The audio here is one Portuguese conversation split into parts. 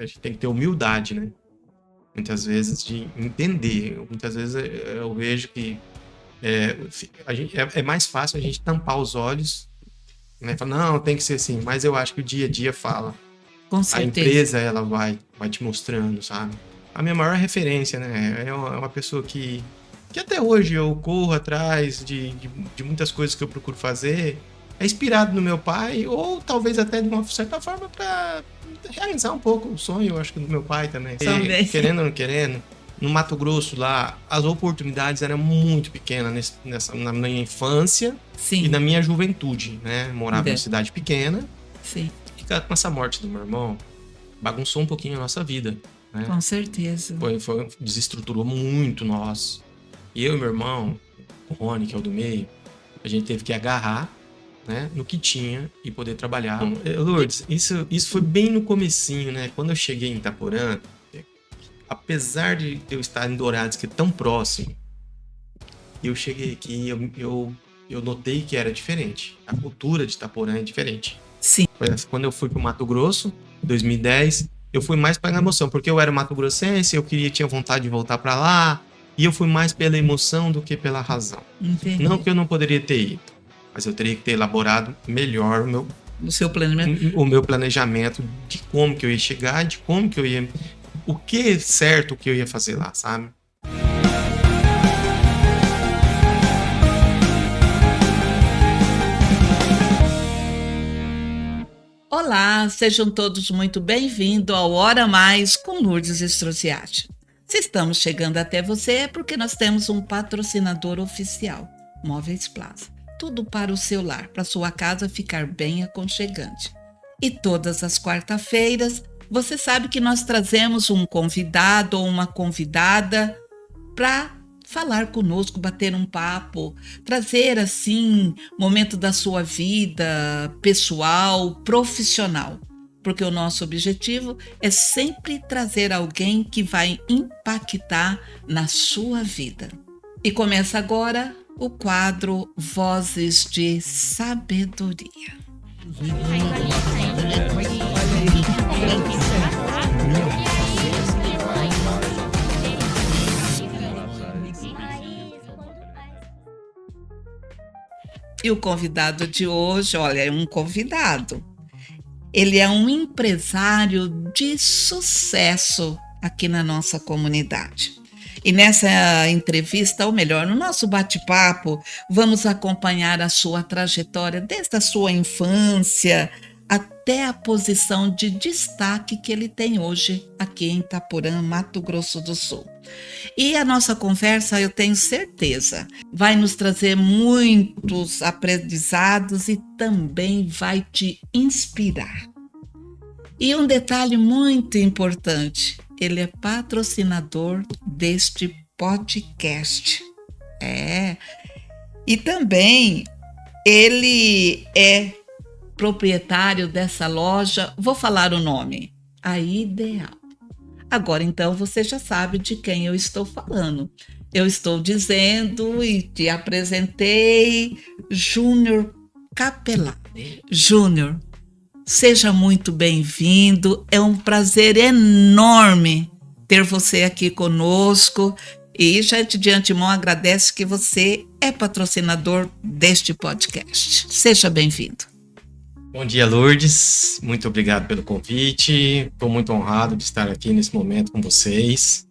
a gente tem que ter humildade, né? Muitas vezes de entender. Muitas vezes eu vejo que é mais fácil a gente tampar os olhos, né? Falar, não, tem que ser assim. Mas eu acho que o dia a dia fala. Com A certeza. empresa, ela vai te mostrando, sabe? A minha maior referência, né? É uma pessoa que até hoje eu corro atrás de muitas coisas que eu procuro fazer. É inspirado no meu pai, ou talvez até de uma certa forma para realizar um pouco o sonho, eu acho que do meu pai também. Também. E, querendo ou não querendo, no Mato Grosso lá, as oportunidades eram muito pequenas na minha infância Sim. e na minha juventude, né? Morava em uma cidade pequena. Sim. E com essa morte do meu irmão, bagunçou um pouquinho a nossa vida, né? Com certeza. Desestruturou muito nós. E eu e meu irmão, o Rony, que é o do meio, a gente teve que agarrar, né, no que tinha e poder trabalhar. Lourdes, isso foi bem no comecinho, né? Quando eu cheguei em Itaporã, apesar de eu estar em Dourados, que é tão próximo, eu cheguei aqui, eu notei que era diferente. A cultura de Itaporã é diferente. Sim. Quando eu fui pro Mato Grosso, em 2010, eu fui mais pela emoção, porque eu era mato-grossense, tinha vontade de voltar para lá, e eu fui mais pela emoção do que pela razão. Entendi. Não que eu não poderia ter ido, mas eu teria que ter elaborado melhor o meu planejamento de como que eu ia chegar, de como que eu ia... O que certo que eu ia fazer lá, sabe? Olá, sejam todos muito bem-vindos ao Hora Mais com Lourdes Strosiati. Se estamos chegando até você é porque nós temos um patrocinador oficial, Móveis Plaza. Tudo para o seu lar, para sua casa ficar bem aconchegante. E todas as quarta-feiras, você sabe que nós trazemos um convidado ou uma convidada para falar conosco, bater um papo, trazer assim momento da sua vida pessoal, profissional, porque o nosso objetivo é sempre trazer alguém que vai impactar na sua vida. E começa agora o quadro Vozes de Sabedoria. E o convidado de hoje, olha, é um convidado. Ele é um empresário de sucesso aqui na nossa comunidade. E nessa entrevista, ou melhor, no nosso bate-papo, vamos acompanhar a sua trajetória desde a sua infância até a posição de destaque que ele tem hoje aqui em Itaporã, Mato Grosso do Sul. E a nossa conversa, eu tenho certeza, vai nos trazer muitos aprendizados e também vai te inspirar. E um detalhe muito importante, ele é patrocinador deste podcast. E também ele é proprietário dessa loja, vou falar o nome, a Ideal. Agora, então, você já sabe de quem eu estou falando. Eu estou dizendo e te apresentei Júnior Capelá. Júnior, seja muito bem-vindo. É um prazer enorme ter você aqui conosco. E já de antemão agradeço que você é patrocinador deste podcast. Seja bem-vindo. Bom dia, Lourdes. Muito obrigado pelo convite. Estou muito honrado de estar aqui nesse momento com vocês.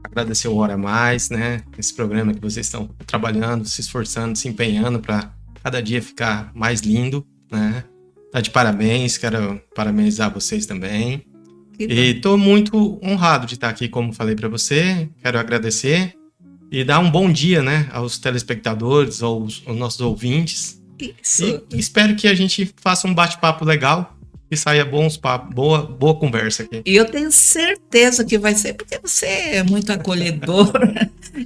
Agradecer o Hora Mais, né? Esse programa que vocês estão trabalhando, se esforçando, se empenhando para cada dia ficar mais lindo, né? Tá de parabéns, quero parabenizar vocês também. E estou muito honrado de estar aqui, como falei para você. Quero agradecer e dar um bom dia, né, aos telespectadores, aos nossos ouvintes. Isso. E espero que a gente faça um bate-papo legal e saia bons papos, boa conversa aqui. E eu tenho certeza que vai ser, porque você é muito acolhedor,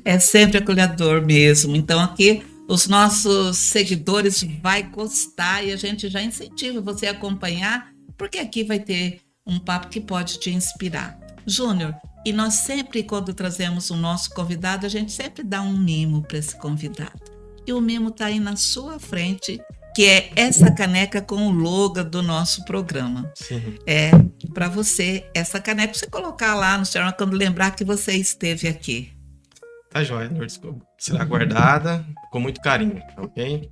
é sempre acolhedor mesmo. Então aqui os nossos seguidores vai gostar e a gente já incentiva você a acompanhar, porque aqui vai ter um papo que pode te inspirar. Júnior, e nós sempre, quando trazemos o nosso convidado, a gente sempre dá um mimo para esse convidado. E o mimo está aí na sua frente, que é essa caneca com o logo do nosso programa. Sim. É para você essa caneca, pra você colocar lá no celular quando lembrar que você esteve aqui. Tá joia, Lourdes. Será guardada com muito carinho, ok?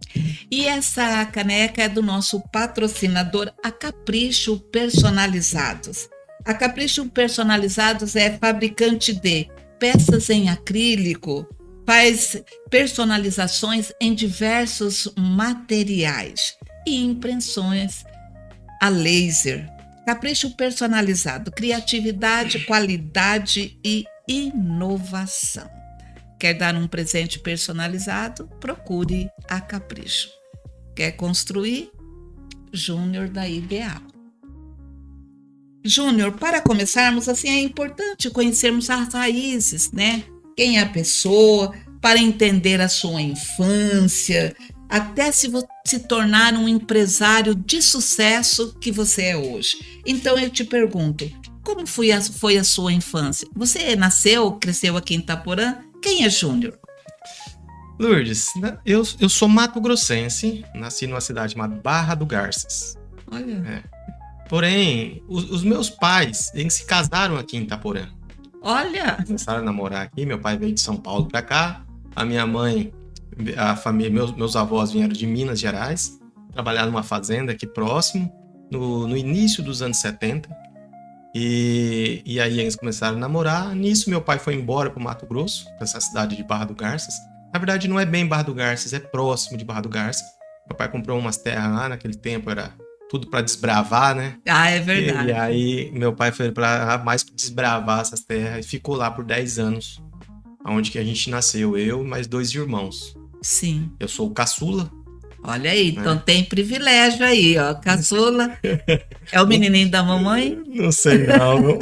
E essa caneca é do nosso patrocinador, a Capricho Personalizados. A Capricho Personalizados é fabricante de peças em acrílico, faz personalizações em diversos materiais e impressões a laser. Capricho Personalizado, criatividade, qualidade e inovação. Quer dar um presente personalizado? Procure a Capricho. Quer construir? Júnior da Ideal. Júnior, para começarmos, assim, é importante conhecermos as raízes, né? Quem é a pessoa, para entender a sua infância, até se tornar um empresário de sucesso que você é hoje. Então eu te pergunto, como foi a sua infância? Você nasceu, cresceu aqui em Itaporã? Quem é Júnior? Lourdes, eu sou mato-grossense, nasci numa cidade chamada Barra do Garças. Olha. Porém, os meus pais, eles se casaram aqui em Itaporã. Olha. Começaram a namorar aqui, meu pai veio de São Paulo pra cá, a minha mãe, a família, meus avós vieram de Minas Gerais, trabalharam numa fazenda aqui próximo, no início dos anos 70. E aí eles começaram a namorar. Nisso meu pai foi embora pro Mato Grosso, pra essa cidade de Barra do Garças. Na verdade não é bem Barra do Garças, é próximo de Barra do Garças. Meu pai comprou umas terras lá, naquele tempo era tudo para desbravar, né? Ah, é verdade. E aí meu pai foi para mais pra desbravar essas terras e ficou lá por 10 anos. Onde que a gente nasceu, eu e mais 2 irmãos. Sim. Eu sou o caçula. Olha aí, então tem privilégio aí, ó. Caçula. É o menininho da mamãe? Não sei, não.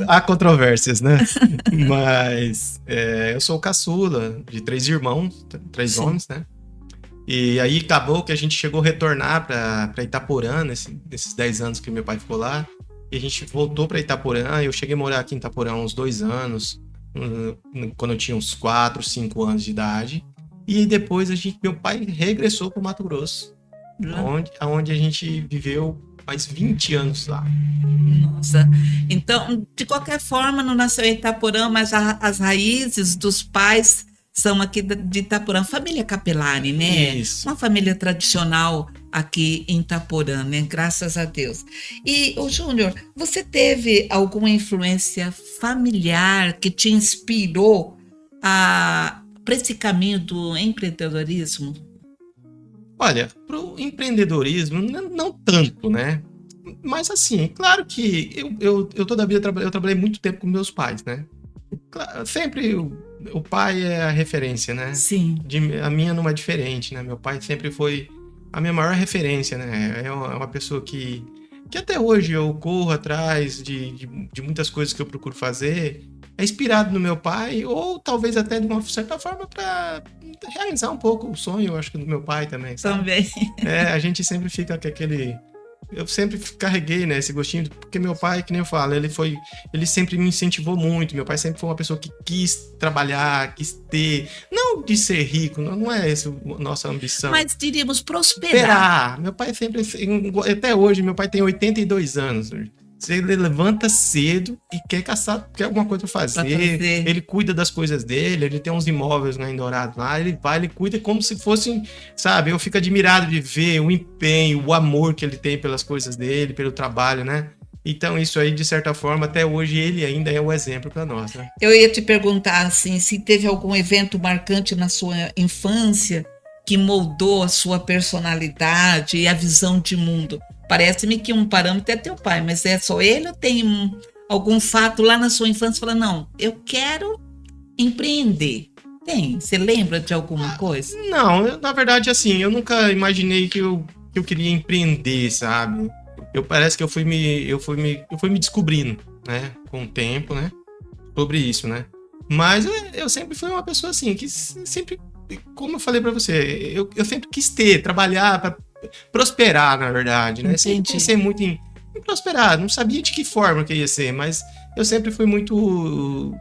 Há controvérsias, né? Mas eu sou o caçula de 3 irmãos, 3 Sim. homens, né? E aí acabou que a gente chegou a retornar para Itaporã, nesses 10 anos que meu pai ficou lá. E a gente voltou para Itaporã. Eu cheguei a morar aqui em Itaporã há uns 2 anos, quando eu tinha uns 4, 5 anos de idade. E depois meu pai regressou para o Mato Grosso, onde a gente viveu mais 20 anos lá. Nossa, então, de qualquer forma, não nasceu em Itaporã, mas as raízes dos pais são aqui de Itaporã. Família Capelari, né? Isso. Uma família tradicional aqui em Itaporã, né? Graças a Deus. E, Júnior, você teve alguma influência familiar que te inspirou para esse caminho do empreendedorismo? Olha, pro empreendedorismo, não tanto, né? Mas assim, claro que eu toda a vida eu trabalhei muito tempo com meus pais, né? Sempre o pai é a referência, né? Sim. A minha não é diferente, né? Meu pai sempre foi a minha maior referência, né? É uma pessoa que até hoje eu corro atrás de muitas coisas que eu procuro fazer. É inspirado no meu pai, ou talvez até de uma certa forma para realizar um pouco o sonho, eu acho que do meu pai também, sabe? Também. A gente sempre fica com aquele... Eu sempre carreguei, né, esse gostinho, porque meu pai, que nem eu falo, ele sempre me incentivou muito. Meu pai sempre foi uma pessoa que quis trabalhar, quis ter, não de ser rico, não é essa a nossa ambição. Mas diríamos prosperar. Meu pai sempre, até hoje, meu pai tem 82 anos. Ele levanta cedo e quer alguma coisa pra fazer. Ele cuida das coisas dele, ele tem uns imóveis em Dourados lá, ele cuida como se fossem, sabe? Eu fico admirado de ver o empenho, o amor que ele tem pelas coisas dele, pelo trabalho, né? Então isso aí, de certa forma, até hoje ele ainda é o exemplo para nós, né? Eu ia te perguntar, assim, se teve algum evento marcante na sua infância que moldou a sua personalidade e a visão de mundo. Parece-me que um parâmetro é teu pai, mas é só ele ou tem algum fato lá na sua infância falando, não, eu quero empreender? Tem? Você lembra de alguma coisa? Não, na verdade, assim, eu nunca imaginei que eu queria empreender, sabe? Parece que eu fui me descobrindo, né? Com o tempo, né? Sobre isso, né? Mas eu sempre fui uma pessoa assim, que sempre, como eu falei pra você, eu sempre quis trabalhar pra prosperar, na verdade, né? Sempre pensei muito em prosperar, não sabia de que forma que ia ser, mas eu sempre fui muito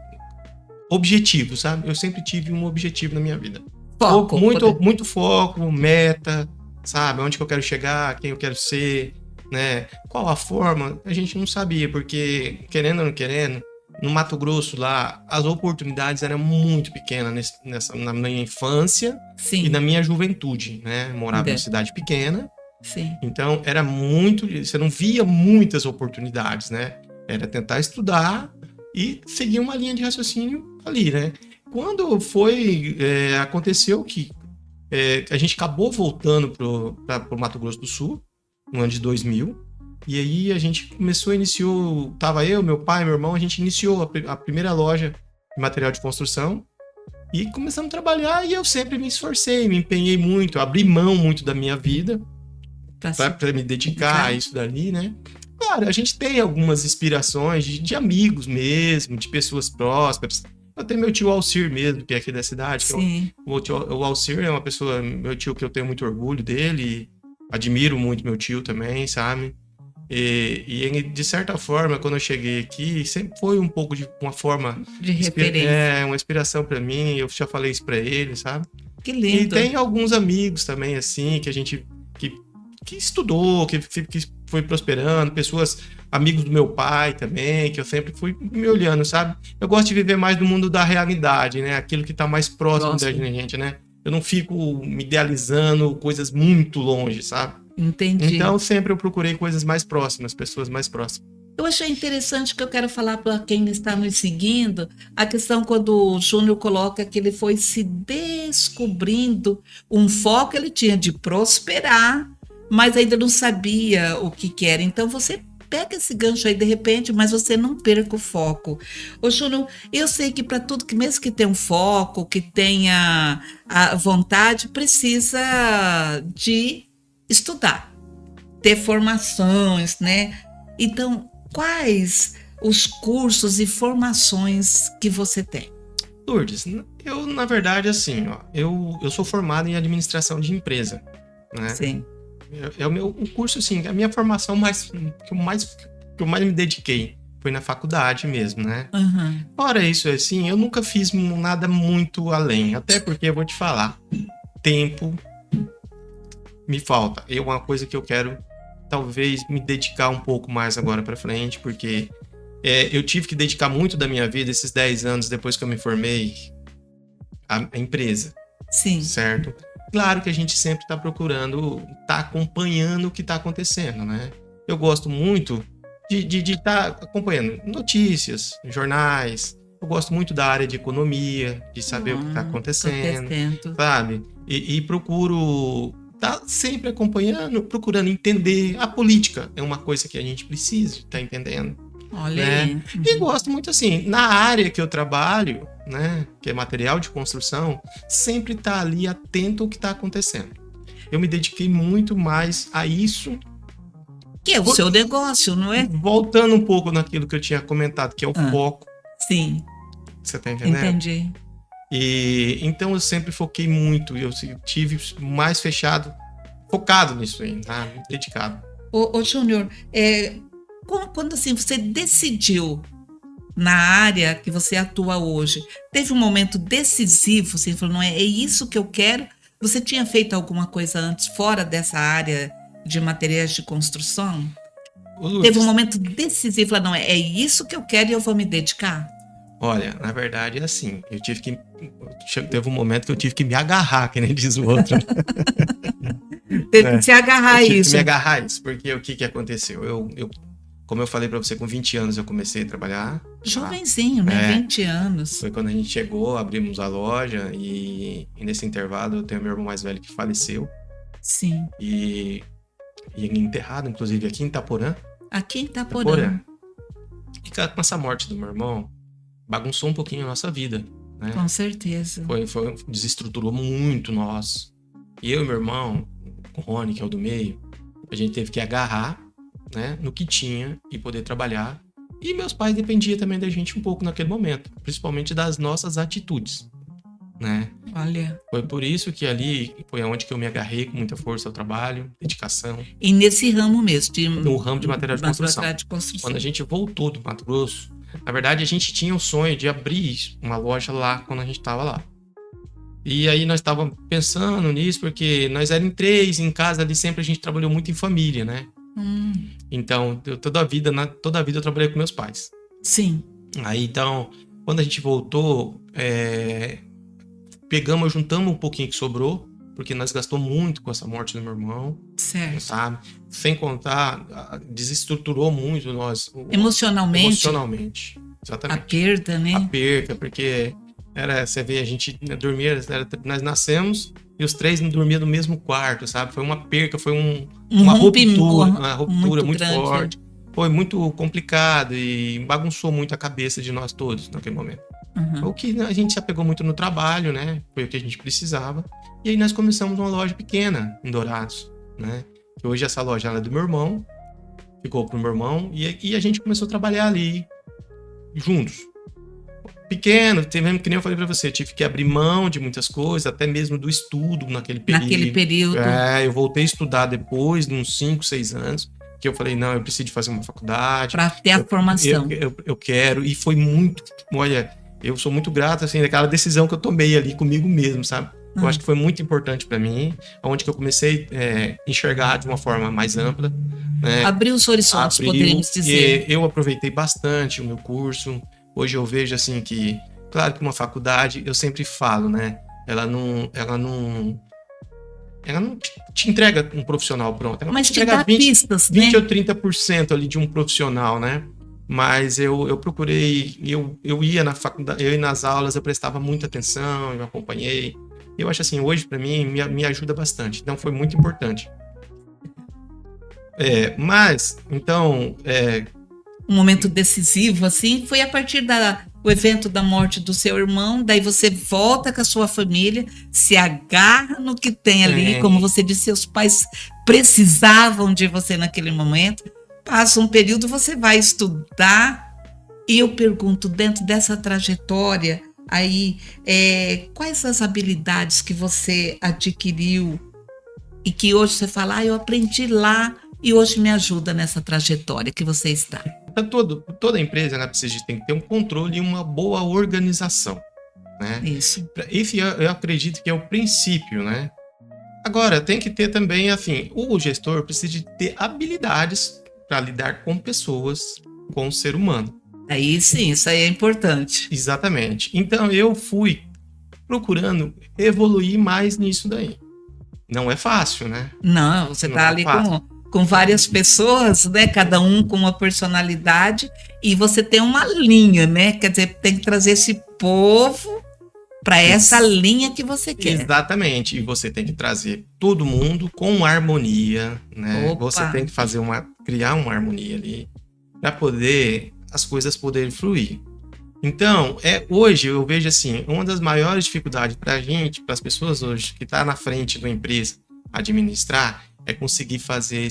objetivo, sabe? Eu sempre tive um objetivo na minha vida. Foco. Muito foco, meta, sabe? Onde que eu quero chegar, quem eu quero ser, né? Qual a forma? A gente não sabia, porque, querendo ou não querendo, no Mato Grosso lá, as oportunidades eram muito pequenas na minha infância e na Sim. minha juventude, né? Eu morava numa cidade pequena, Sim. então era muito, você não via muitas oportunidades, né? Era tentar estudar e seguir uma linha de raciocínio ali, né? Quando aconteceu que a gente acabou voltando para o Mato Grosso do Sul, no ano de 2000, e aí a gente tava eu, meu pai, meu irmão, a gente iniciou a primeira loja de material de construção e começamos a trabalhar e eu sempre me esforcei, me empenhei muito, abri mão muito da minha vida para me dedicar a isso dali, né? Claro, a gente tem algumas inspirações de amigos mesmo, de pessoas prósperas. Eu tenho meu tio Alcir mesmo, que é aqui da cidade. Sim. O Alcir é uma pessoa, meu tio, que eu tenho muito orgulho dele, admiro muito meu tio também, sabe? E de certa forma, quando eu cheguei aqui, sempre foi um pouco de uma forma de referência. Uma inspiração para mim. Eu já falei isso para ele, sabe? Que lindo. E tem alguns amigos também, assim, que a gente que estudou, que foi prosperando, pessoas, amigos do meu pai também, que eu sempre fui me olhando, sabe? Eu gosto de viver mais no mundo da realidade, né? Aquilo que tá mais próximo da gente, né? Eu não fico me idealizando coisas muito longe, sabe? Entendi. Então, sempre eu procurei coisas mais próximas, pessoas mais próximas. Eu achei interessante que eu quero falar para quem está nos seguindo, a questão quando o Júnior coloca que ele foi se descobrindo um foco ele tinha de prosperar, mas ainda não sabia o que era. Então, você pega esse gancho aí de repente, mas você não perca o foco. Ô, Júnior, eu sei que para tudo, que mesmo que tenha um foco, que tenha a vontade, precisa de estudar, ter formações, né? Então, quais os cursos e formações que você tem? Lourdes, eu, na verdade, assim, ó, eu sou formado em administração de empresa, né? Sim. É o curso, assim, a minha formação que eu mais me dediquei foi na faculdade mesmo, né? Uhum. Fora isso, assim, eu nunca fiz nada muito além, até porque eu vou te falar, tempo me falta. É uma coisa que eu quero, talvez, me dedicar um pouco mais agora para frente, porque eu tive que dedicar muito da minha vida, esses 10 anos depois que eu me formei, à empresa. Sim. Certo? Claro que a gente sempre está procurando, está acompanhando o que está acontecendo, né? Eu gosto muito de estar acompanhando notícias, jornais. Eu gosto muito da área de economia, de saber o que está acontecendo, sabe? E procuro estar sempre acompanhando, procurando entender. A política é uma coisa que a gente precisa estar entendendo. Olha né? aí. Uhum. E gosto muito assim, na área que eu trabalho, né, que é material de construção, sempre tá ali atento ao que tá acontecendo. Eu me dediquei muito mais a isso. Que é o seu negócio, não é? Voltando um pouco naquilo que eu tinha comentado, que é o foco. Sim. Você tá entendendo? Entendi. E então eu sempre foquei muito, eu tive mais focado nisso aí, tá? Dedicado. Ô Júnior, quando assim você decidiu na área que você atua hoje, teve um momento decisivo, você falou, não é isso que eu quero? Você tinha feito alguma coisa antes fora dessa área de materiais de construção? Teve um momento decisivo, falou, não, é isso que eu quero e eu vou me dedicar? Olha, na verdade é assim, teve um momento que eu tive que me agarrar, que nem diz o outro. Teve que se agarrar a isso. Tive que me agarrar a isso, porque o que aconteceu? Como eu falei pra você, com 20 anos eu comecei a trabalhar. Jovenzinho, né? 20 anos. Foi quando a gente chegou, abrimos a loja e nesse intervalo eu tenho meu irmão mais velho que faleceu. Sim. E enterrado, inclusive, aqui em Itaporã. Aqui em Itaporã. E com essa morte do meu irmão, bagunçou um pouquinho a nossa vida, né? Com certeza. Desestruturou muito nós. E eu e meu irmão, o Rony, que é o do meio, a gente teve que agarrar, né, no que tinha e poder trabalhar. E meus pais dependiam também da gente um pouco naquele momento, principalmente das nossas atitudes, né? Olha. Foi por isso que ali foi onde que eu me agarrei com muita força ao trabalho, dedicação. E nesse ramo mesmo? No ramo de material de construção. construção. Quando a gente voltou do Mato Grosso, na verdade a gente tinha o sonho de abrir uma loja lá quando a gente estava lá. E aí nós estávamos pensando nisso, porque nós éramos em 3, em casa ali sempre a gente trabalhou muito em família, né? Então, toda a vida eu trabalhei com meus pais. Sim. Aí, então, quando a gente voltou, juntamos um pouquinho que sobrou, porque nós gastamos muito com essa morte do meu irmão. Certo. Sabe? Sem contar, desestruturou muito nós. Emocionalmente. Exatamente. A perda, né? A perda, porque você vê, a gente dormia, nós nascemos e os 3 não dormiam no mesmo quarto, sabe? Foi uma perca, foi uma ruptura muito forte. Foi muito complicado e bagunçou muito a cabeça de nós todos naquele momento. O que a gente se apegou muito no trabalho, né? Foi o que a gente precisava. E aí nós começamos uma loja pequena em Dourados, né? Que hoje essa loja é do meu irmão, ficou pro meu irmão, e a gente começou a trabalhar ali juntos. Pequeno, que nem eu falei pra você, tive que abrir mão de muitas coisas, até mesmo do estudo naquele período. Eu voltei a estudar depois de uns 5, 6 anos, que eu falei, não, eu preciso de fazer uma faculdade. Para ter a formação. Eu quero, e foi muito, olha, eu sou muito grato, assim, daquela decisão que eu tomei ali comigo mesmo, sabe? Eu acho que foi muito importante para mim, onde que eu comecei a enxergar de uma forma mais ampla. Né? Abriu os horizontes, poderíamos dizer. Eu aproveitei bastante o meu curso. Hoje eu vejo assim que, claro que uma faculdade, eu sempre falo, né? Ela não te entrega um profissional pronto. Ela Mas te entrega dá pistas, 20 né? ou 30% ali de um profissional, né? Mas eu procurei, eu ia na faculdade, eu ia nas aulas, eu prestava muita atenção, eu acompanhei. Eu acho assim, hoje para mim me ajuda bastante. Então foi muito importante. Mas, então... Um momento decisivo, assim, foi a partir do evento da morte do seu irmão, daí você volta com a sua família, se agarra no que tem ali, como você disse, seus pais precisavam de você naquele momento, passa um período, você vai estudar, e eu pergunto, dentro dessa trajetória, aí, quais as habilidades que você adquiriu e que hoje você fala, eu aprendi lá e hoje me ajuda nessa trajetória que você está? Toda empresa, né, tem que ter um controle e uma boa organização, né? Isso eu acredito que é o princípio, né? Agora, tem que ter também, assim, o gestor precisa de ter habilidades para lidar com pessoas, com o ser humano. Aí sim, isso aí é importante. Exatamente. Então, eu fui procurando evoluir mais nisso daí. Não é fácil, né? Não, você está ali com várias pessoas, né? Cada um com uma personalidade, e você tem uma linha, né? Quer dizer, tem que trazer esse povo para essa linha que você quer. Exatamente. E você tem que trazer todo mundo com harmonia, né? Opa. Você tem que criar uma harmonia ali para poder as coisas poderem fluir. Então, hoje eu vejo assim, uma das maiores dificuldades para a gente, para as pessoas hoje que está na frente da empresa administrar, é conseguir fazer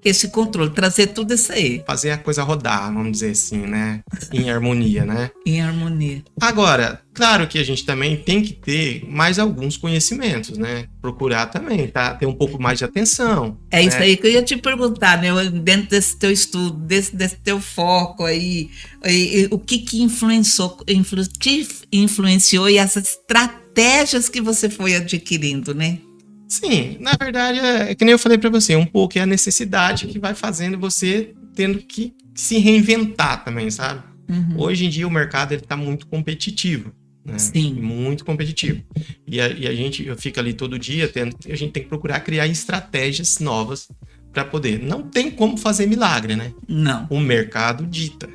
esse controle, trazer tudo isso aí. Fazer a coisa rodar, vamos dizer assim, né? Em harmonia, né? Em harmonia. Agora, claro que a gente também tem que ter mais alguns conhecimentos, né? Procurar também, tá? Ter um pouco mais de atenção. Isso aí que eu ia te perguntar, né? Dentro desse teu estudo, desse teu foco aí, o que influenciou e essas estratégias que você foi adquirindo, né? Sim, na verdade, é que nem eu falei para você, um pouco é a necessidade que vai fazendo você tendo que se reinventar também, sabe? Hoje em dia o mercado ele tá muito competitivo, né? Sim. Muito competitivo. E a gente fica ali todo dia, a gente tem que procurar criar estratégias novas para poder. Não tem como fazer milagre, né? Não. O mercado dita.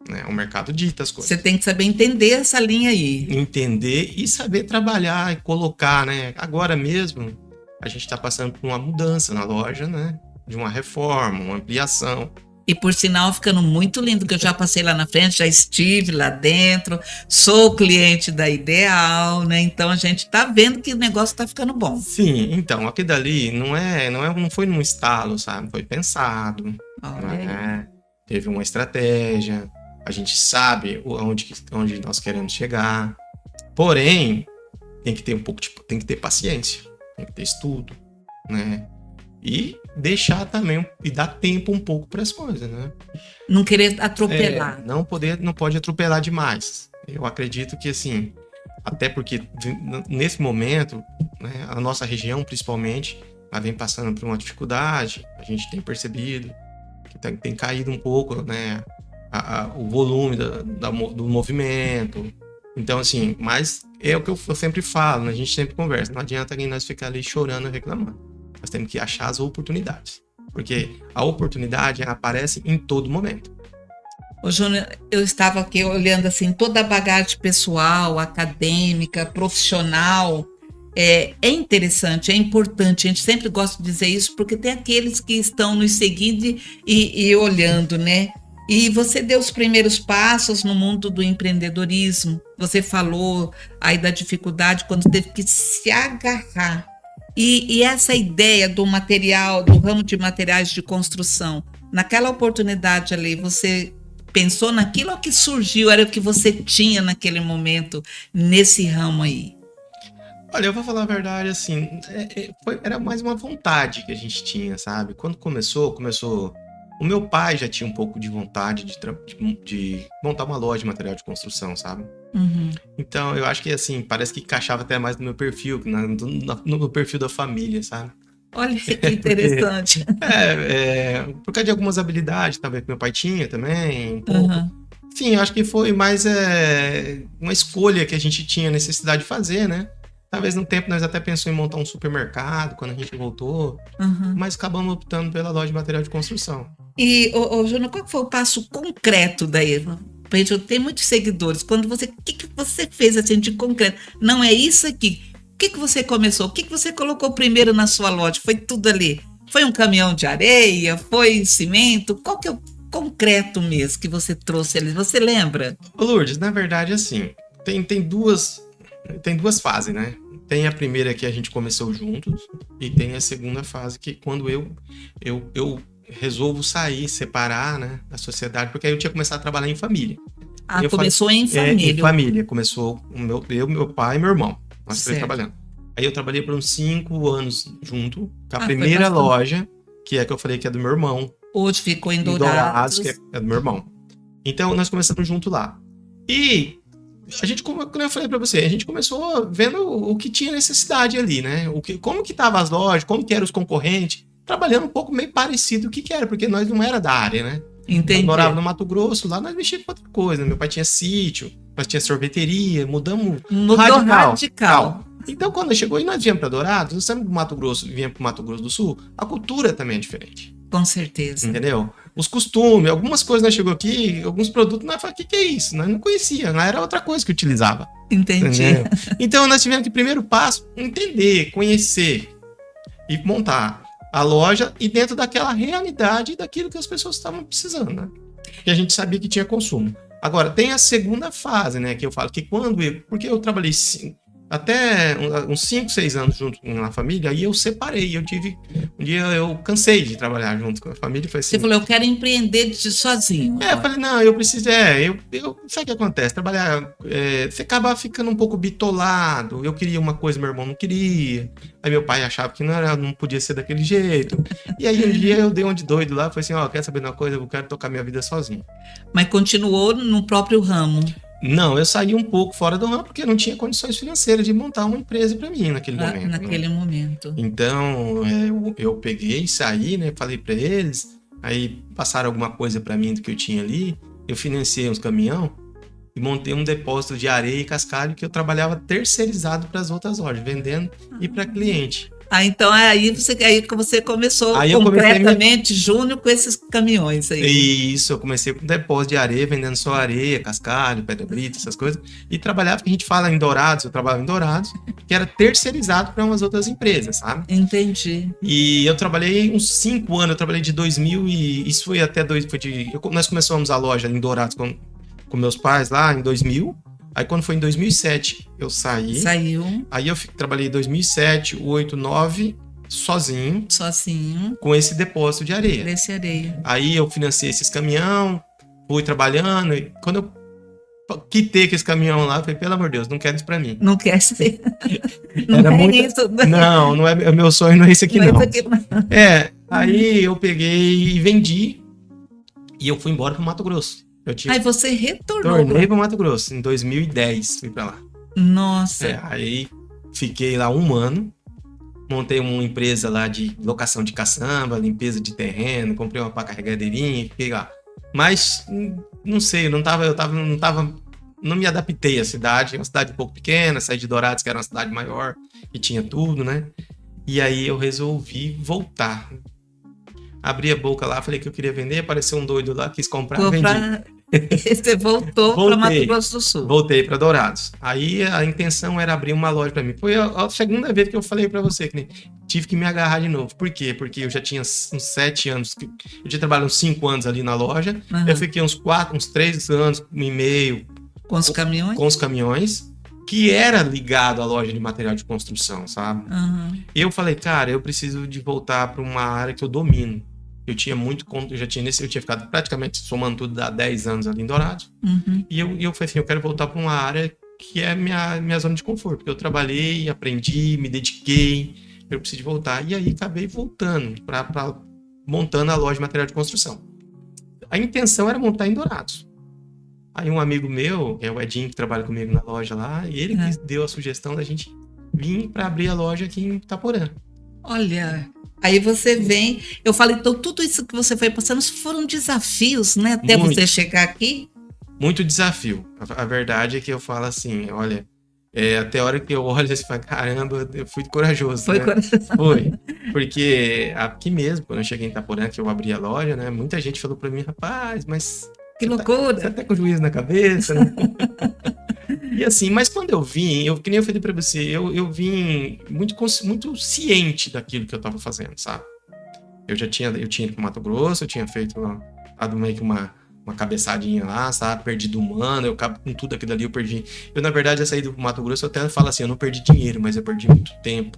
Né? O mercado dita as coisas. Você tem que saber entender essa linha aí. Entender e saber trabalhar e colocar, né? Agora mesmo, a gente está passando por uma mudança na loja, né? De uma reforma, uma ampliação. E por sinal, ficando muito lindo, que eu já passei lá na frente, já estive lá dentro, sou cliente da Ideal, né? Então a gente tá vendo que o negócio tá ficando bom. Sim, então, aquilo dali não foi num estalo, sabe? Foi pensado. Né? Teve uma estratégia, a gente sabe onde nós queremos chegar. Porém, tem que ter tem que ter paciência. Tem que ter estudo, né? E deixar também, e dar tempo um pouco para as coisas, né? Não querer atropelar. Não pode atropelar demais. Eu acredito que, assim, Até porque nesse momento, né, a nossa região, principalmente, ela vem passando por uma dificuldade. A gente tem percebido que tem caído um pouco, né, o volume do movimento. Então, assim, mas é o que eu sempre falo, né, a gente sempre conversa. Não adianta nós ficar ali chorando e reclamando. Nós temos que achar as oportunidades. Porque a oportunidade aparece em todo momento. Ô, Júnior, eu estava aqui olhando assim, toda a bagagem pessoal, acadêmica, profissional. É interessante, é importante. A gente sempre gosta de dizer isso, porque tem aqueles que estão nos seguindo e olhando, né? E você deu os primeiros passos no mundo do empreendedorismo. Você falou aí da dificuldade quando teve que se agarrar. E essa ideia do material, do ramo de materiais de construção, naquela oportunidade ali, você pensou naquilo ou que surgiu, era o que você tinha naquele momento, nesse ramo aí? Olha, eu vou falar a verdade, assim, era mais uma vontade que a gente tinha, sabe? Quando começou, o meu pai já tinha um pouco de vontade de montar uma loja de material de construção, sabe? Uhum. Então, eu acho que, assim, parece que encaixava até mais no meu perfil, no perfil da família, sabe? Olha que interessante. Por causa de algumas habilidades, talvez, que meu pai tinha também, um pouco. Uhum. Sim, eu acho que foi mais uma escolha que a gente tinha necessidade de fazer, né? Talvez no tempo nós até pensamos em montar um supermercado quando a gente voltou, mas acabamos optando pela loja de material de construção. E, Júnior, qual foi o passo concreto daí? Eu tenho muitos seguidores. O que você fez assim de concreto? Não é isso aqui. O que você começou? O que você colocou primeiro na sua loja? Foi tudo ali? Foi um caminhão de areia? Foi cimento? Qual que é o concreto mesmo que você trouxe ali? Você lembra? Ô Lourdes, na verdade, assim, tem duas fases, né? Tem a primeira que a gente começou juntos e tem a segunda fase que quando eu resolvo sair, separar, né, da sociedade, porque aí eu tinha começado a trabalhar em família. Começou em família. Em família. Começou meu pai e meu irmão. Nós três trabalhando. Aí eu trabalhei por uns 5 anos junto com a primeira loja, que é que eu falei que é do meu irmão. Hoje ficou em Dourados. Que é do meu irmão. Então nós começamos junto lá. E a gente, como eu falei pra você, a gente começou vendo o que tinha necessidade ali, né? Como que tava as lojas, como que eram os concorrentes, trabalhando um pouco meio parecido o que era, porque nós não era da área, né? Entendi. Eu morava no Mato Grosso, lá nós mexíamos com outra coisa. Meu pai tinha sítio, nós tinha sorveteria, mudou radical. Então, quando chegou e nós viemos para Dourados, nós saímos do Mato Grosso e viemos para o Mato Grosso do Sul, a cultura também é diferente. Com certeza. Entendeu? Os costumes, algumas coisas nós chegou aqui, alguns produtos, nós falamos, o que é isso? Nós não conhecia, não era outra coisa que utilizava. Entendi. Entendeu? Então, nós tivemos que, primeiro passo, entender, conhecer e montar a loja e dentro daquela realidade daquilo que as pessoas estavam precisando, né? Que a gente sabia que tinha consumo. Agora, tem a segunda fase, né? Que eu falo que porque eu trabalhei até uns 5, 6 anos junto com a família, aí eu separei. Um dia eu cansei de trabalhar junto com a família e falei assim... Você falou, eu quero empreender sozinho. Eu falei, não, eu preciso... sabe o que acontece? Trabalhar... você acaba ficando um pouco bitolado. Eu queria uma coisa, meu irmão não queria. Aí meu pai achava que não podia ser daquele jeito. E aí um dia eu dei um de doido lá, falei assim, quer saber de uma coisa? Eu quero tocar minha vida sozinho. Mas continuou no próprio ramo? Não, eu saí um pouco fora do ramo porque não tinha condições financeiras de montar uma empresa para mim naquele momento. Naquele momento. Então, eu peguei, saí, né? Falei para eles, aí passaram alguma coisa para mim do que eu tinha ali. Eu financiei uns caminhão e montei um depósito de areia e cascalho que eu trabalhava terceirizado para as outras lojas, vendendo e para cliente. Então aí que você começou concretamente, Júnior, com esses caminhões aí. Isso, eu comecei com depósito de areia, vendendo só areia, cascalho, pedra brita, essas coisas. E trabalhava, que a gente fala em Dourados, eu trabalhava em Dourados, que era terceirizado para umas outras empresas, sabe? Entendi. E eu trabalhei uns 5 anos, eu trabalhei de 2000 e isso foi até... nós começamos a loja em Dourados com meus pais lá em 2000. Aí quando foi em 2007, eu saí. Saiu. Aí eu trabalhei em 2007, 2008, 2009, sozinho. Com esse depósito de areia. Desse areia. Aí eu financei esses caminhão, fui trabalhando. E quando eu quitei aquele caminhão lá, eu falei, pelo amor de Deus, não quero isso pra mim. Não quer ser. Não é isso. Não é meu sonho, não é isso aqui não. Aí eu peguei e vendi. E eu fui embora pro Mato Grosso. Aí você retornou. Tornei para Mato Grosso em 2010, fui para lá. Nossa. Aí fiquei lá 1 ano, montei uma empresa lá de locação de caçamba, limpeza de terreno, comprei uma pá carregadeirinha e fiquei lá. Mas, não sei, não me adaptei à cidade, é uma cidade um pouco pequena, saí de Dourados, que era uma cidade maior, e tinha tudo, né? E aí eu resolvi voltar. Abri a boca lá, falei que eu queria vender, apareceu um doido lá, quis comprar, vendi. Você voltou para Mato Grosso do Sul. Voltei para Dourados. Aí a intenção era abrir uma loja para mim. Foi a segunda vez que eu falei para você que tive que me agarrar de novo. Por quê? Porque eu já tinha uns 7 anos, eu tinha trabalhado uns 5 anos ali na loja. Uhum. Eu fiquei uns 3 anos e meio com os caminhões? Com os caminhões, que era ligado à loja de material de construção, sabe? Uhum. Eu falei, cara, eu preciso de voltar para uma área que eu domino. Eu tinha ficado praticamente somando tudo há 10 anos ali em Dourados. Uhum. E eu falei assim, eu quero voltar para uma área que é minha zona de conforto. Porque eu trabalhei, aprendi, me dediquei, eu preciso voltar. E aí acabei voltando, montando a loja de material de construção. A intenção era montar em Dourados. Aí um amigo meu, que é o Edinho, que trabalha comigo na loja lá, e ele que deu a sugestão da gente vir para abrir a loja aqui em Itaporã. Olha... Aí você vem, eu falei, então tudo isso que você foi passando foram desafios, né? Até você chegar aqui. Muito desafio. A verdade é que eu falo assim, olha, até a hora que eu olho e falo, caramba, eu fui corajoso. Foi né? corajoso. Foi. Porque aqui mesmo, quando eu cheguei em Itaporã, que eu abri a loja, né? Muita gente falou pra mim, rapaz, mas... Que loucura! Você tá com o juízo na cabeça, né? E assim, mas quando eu vim, que nem eu falei pra você, eu vim muito ciente daquilo que eu tava fazendo, sabe? Eu tinha ido pro Mato Grosso, eu tinha feito meio que uma cabeçadinha lá, sabe? Perdido um ano, com tudo aquilo ali eu perdi. Eu, na verdade, eu saí do Mato Grosso, eu até falo assim, eu não perdi dinheiro, mas eu perdi muito tempo.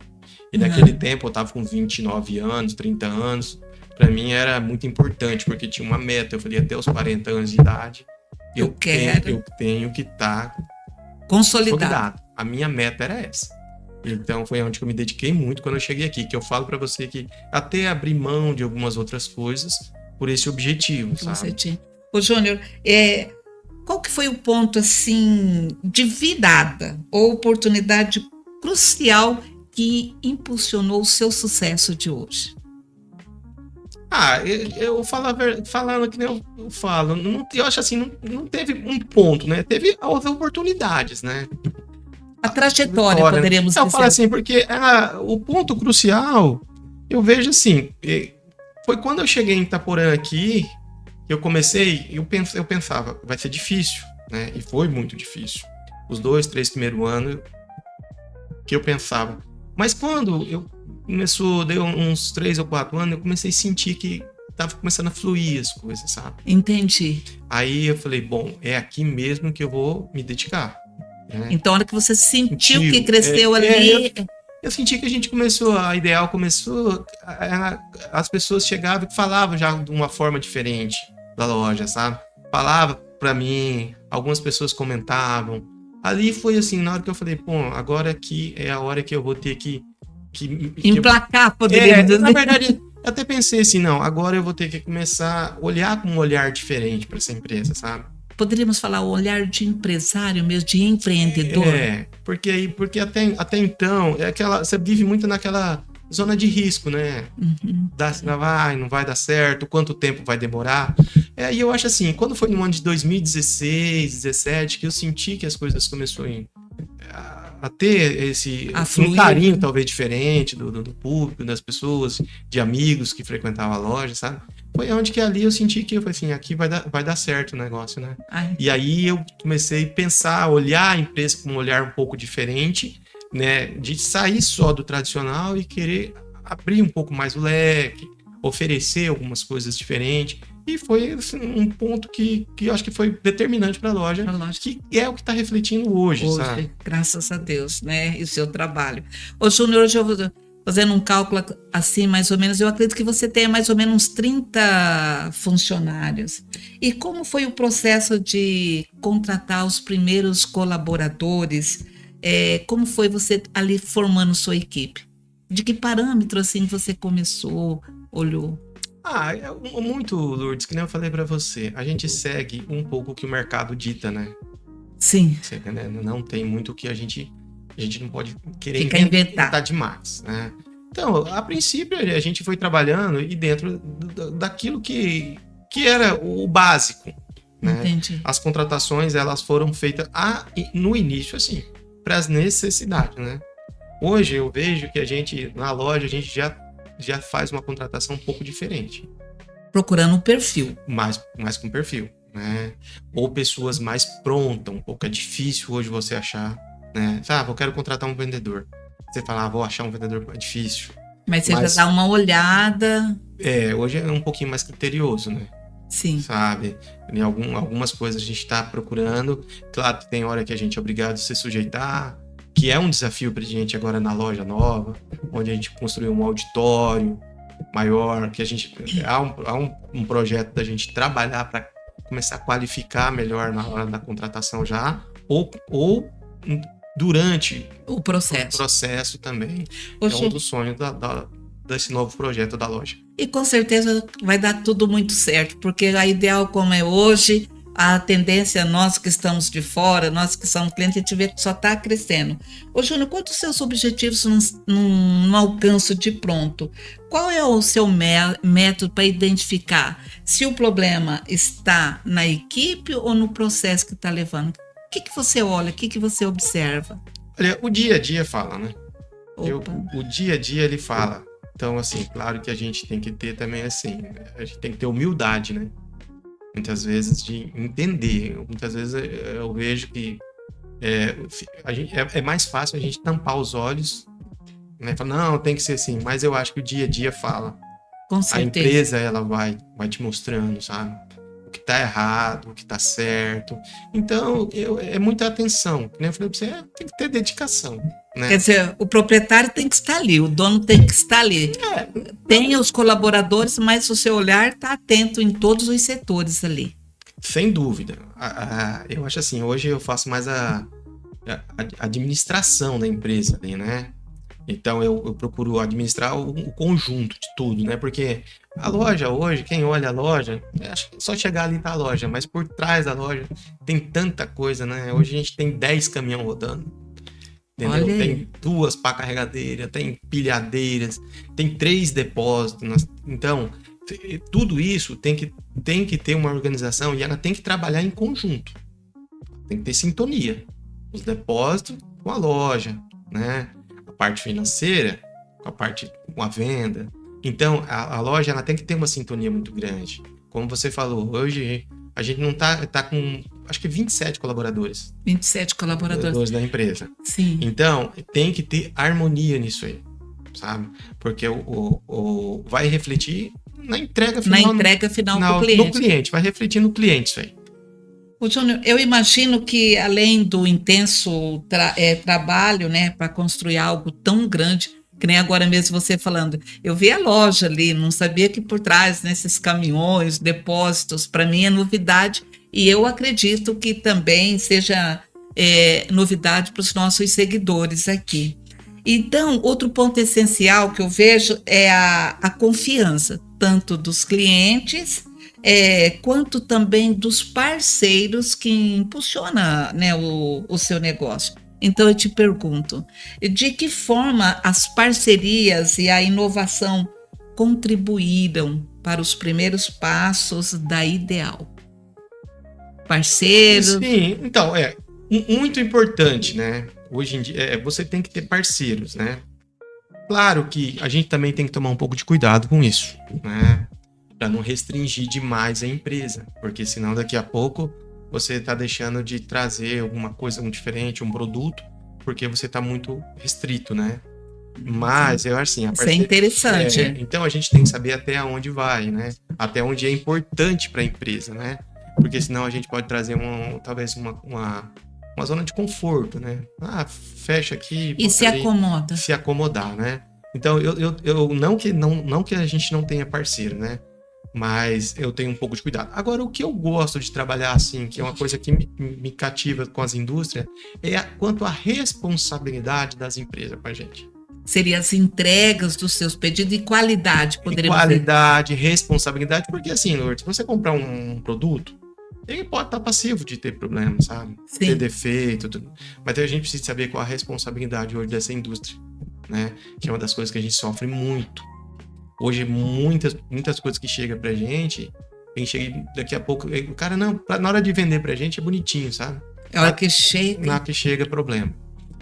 E naquele tempo eu tava com 29 anos, 30 anos. Pra mim era muito importante, porque tinha uma meta. Eu falei, até os 40 anos de idade, eu tenho que estar consolidado. A minha meta era essa. Então foi onde que eu me dediquei muito quando eu cheguei aqui, que eu falo pra você que até abri mão de algumas outras coisas por esse objetivo, sabe? Você tinha. Ô, Júnior, qual que foi o ponto, assim, de virada ou oportunidade crucial que impulsionou o seu sucesso de hoje? Eu falando que nem eu falo, eu acho assim, não teve um ponto, né? Teve as oportunidades, né? A trajetória, poderíamos dizer. Eu falo assim, porque o ponto crucial, eu vejo assim, foi quando eu cheguei em Itaporã aqui, eu comecei, eu pensava, vai ser difícil, né? E foi muito difícil. Os 2, 3 primeiros anos que eu pensava. Mas quando deu uns 3 ou 4 anos, eu comecei a sentir que tava começando a fluir as coisas, sabe? Entendi. Aí eu falei, bom, é aqui mesmo que eu vou me dedicar. Né? Então, a hora que você sentiu que cresceu ali... Eu senti que a Ideal começou, as pessoas chegavam e falavam já de uma forma diferente da loja, sabe? Falava pra mim, algumas pessoas comentavam. Ali foi assim, na hora que eu falei, pô, agora aqui é a hora que eu vou ter que emplacar, poderia dizer. Na verdade, eu até pensei assim, não, agora eu vou ter que começar a olhar com um olhar diferente para essa empresa, sabe? Poderíamos falar o olhar de empresário mesmo, de empreendedor? Porque até então, você vive muito naquela zona de risco, né? Uhum. Não vai dar certo, quanto tempo vai demorar. E eu acho assim, quando foi no ano de 2016, 2017, que eu senti que as coisas começaram a ter um carinho talvez diferente do público, das pessoas, de amigos que frequentavam a loja, sabe? Foi onde que ali eu senti que eu falei assim, aqui vai dar certo o negócio, né? E aí eu comecei a pensar, olhar a empresa com um olhar um pouco diferente, né? De sair só do tradicional e querer abrir um pouco mais o leque, oferecer algumas coisas diferentes. E foi assim, um ponto que eu acho que foi determinante para a loja, que é o que está refletindo hoje, sabe? Graças a Deus, né? E o seu trabalho. Ô, Júnior, hoje eu vou fazendo um cálculo assim, mais ou menos, eu acredito que você tenha mais ou menos uns 30 funcionários. E como foi o processo de contratar os primeiros colaboradores? Como foi você ali formando sua equipe? De que parâmetro, assim, você começou, olhou? Muito, Lourdes, que nem eu falei para você. A gente segue um pouco o que o mercado dita, né? Sim. Você entendendo? Não tem muito o que a gente não pode querer inventar demais, né? Então, a princípio, a gente foi trabalhando e dentro daquilo que era o básico, né? Entendi. As contratações, elas foram feitas no início, assim, para as necessidades, né? Hoje eu vejo que a gente, na loja, a gente já faz uma contratação um pouco diferente. Procurando um perfil. Mais com perfil, né? Ou pessoas mais prontas, um pouco. É difícil hoje você achar, né? Eu quero contratar um vendedor. Você fala, vou achar um vendedor, é difícil. Mas você já dá uma olhada. Hoje é um pouquinho mais criterioso, né? Sim. Sabe? Em algumas coisas a gente está procurando. Claro que tem hora que a gente é obrigado a se sujeitar, que é um desafio para a gente agora na loja nova, onde a gente construiu um auditório maior, que a gente há um projeto da gente trabalhar para começar a qualificar melhor na hora da contratação já, ou durante o processo também. É um dos sonhos desse novo projeto da loja. E com certeza vai dar tudo muito certo, porque a ideal como é hoje, a tendência, nós que estamos de fora, nós que somos clientes, a gente vê que só está crescendo. Ô Júnior, quantos seus objetivos não alcançam de pronto? Qual é o seu método para identificar se o problema está na equipe ou no processo que está levando? O que você olha, o que você observa? Olha, o dia a dia fala, né? O dia a dia ele fala. Então, assim, claro que a gente tem que ter também, assim, a gente tem que ter humildade, né? Muitas vezes de entender. Muitas vezes eu vejo que é mais fácil a gente tampar os olhos, né? Falar, não, tem que ser assim. Mas eu acho que o dia a dia fala. Com certeza. A empresa, ela vai te mostrando, sabe? O que tá errado, o que tá certo. Então, é muita atenção. Né? Eu falei pra você, tem que ter dedicação. Né? Quer dizer, o proprietário tem que estar ali, o dono tem que estar ali. Tem os colaboradores, mas o seu olhar está atento em todos os setores ali. Sem dúvida. Eu acho assim, hoje eu faço mais a administração da empresa ali, né? Então eu procuro administrar o conjunto de tudo, né? Porque a loja hoje, quem olha a loja, acho que só chegar ali tá a loja, mas por trás da loja tem tanta coisa, né? Hoje a gente tem 10 caminhões rodando. Entendeu? Tem 2 pá carregadeiras, tem pilhadeiras, tem 3 depósitos. Então, tudo isso tem que ter uma organização e ela tem que trabalhar em conjunto. Tem que ter sintonia. Os depósitos com a loja, né? A parte financeira com a venda. Então, a loja ela tem que ter uma sintonia muito grande. Como você falou, hoje a gente não tá com, acho que 27 colaboradores. 27 colaboradores da empresa. Sim. Então, tem que ter harmonia nisso aí, sabe? Porque vai refletir na entrega final. Na entrega final do cliente. No cliente, vai refletir no cliente isso aí. Ô, Júnior, eu imagino que além do intenso trabalho, né, para construir algo tão grande, que nem agora mesmo você falando, eu vi a loja ali, não sabia que por trás, nesses caminhões, depósitos, para mim é novidade e eu acredito que também seja novidade para os nossos seguidores aqui. Então, outro ponto essencial que eu vejo é a confiança, tanto dos clientes quanto também dos parceiros que impulsionam, né, o seu negócio. Então eu te pergunto, de que forma as parcerias e a inovação contribuíram para os primeiros passos da Ideal? Parceiros? Sim, então, muito importante, né? Hoje em dia, você tem que ter parceiros, né? Claro que a gente também tem que tomar um pouco de cuidado com isso, né? Para não restringir demais a empresa, porque senão daqui a pouco você está deixando de trazer alguma coisa diferente, um produto, porque você está muito restrito, né? Mas eu acho assim... Isso é interessante. Então a gente tem que saber até onde vai, né? Até onde é importante para a empresa, né? Porque senão a gente pode trazer talvez uma zona de conforto, né? Fecha aqui... E se acomoda. Se acomodar, né? Então eu não que a gente não tenha parceiro, né? Mas eu tenho um pouco de cuidado. Agora, o que eu gosto de trabalhar, assim, que é uma coisa que me cativa com as indústrias, quanto à responsabilidade das empresas com a gente. Seria as entregas dos seus pedidos e qualidade, poderíamos dizer. Qualidade, responsabilidade, porque assim, Lourdes, se você comprar um produto, Ele pode estar passivo de ter problema, sabe? Sim. Ter defeito, tudo. Mas a gente precisa saber qual a responsabilidade hoje dessa indústria, né? Que é uma das coisas que a gente sofre muito. Hoje, muitas coisas que chegam pra gente, a gente chega daqui a pouco, o cara, não, na hora de vender pra gente é bonitinho, sabe? É hora que chega. Na hora que chega, é problema.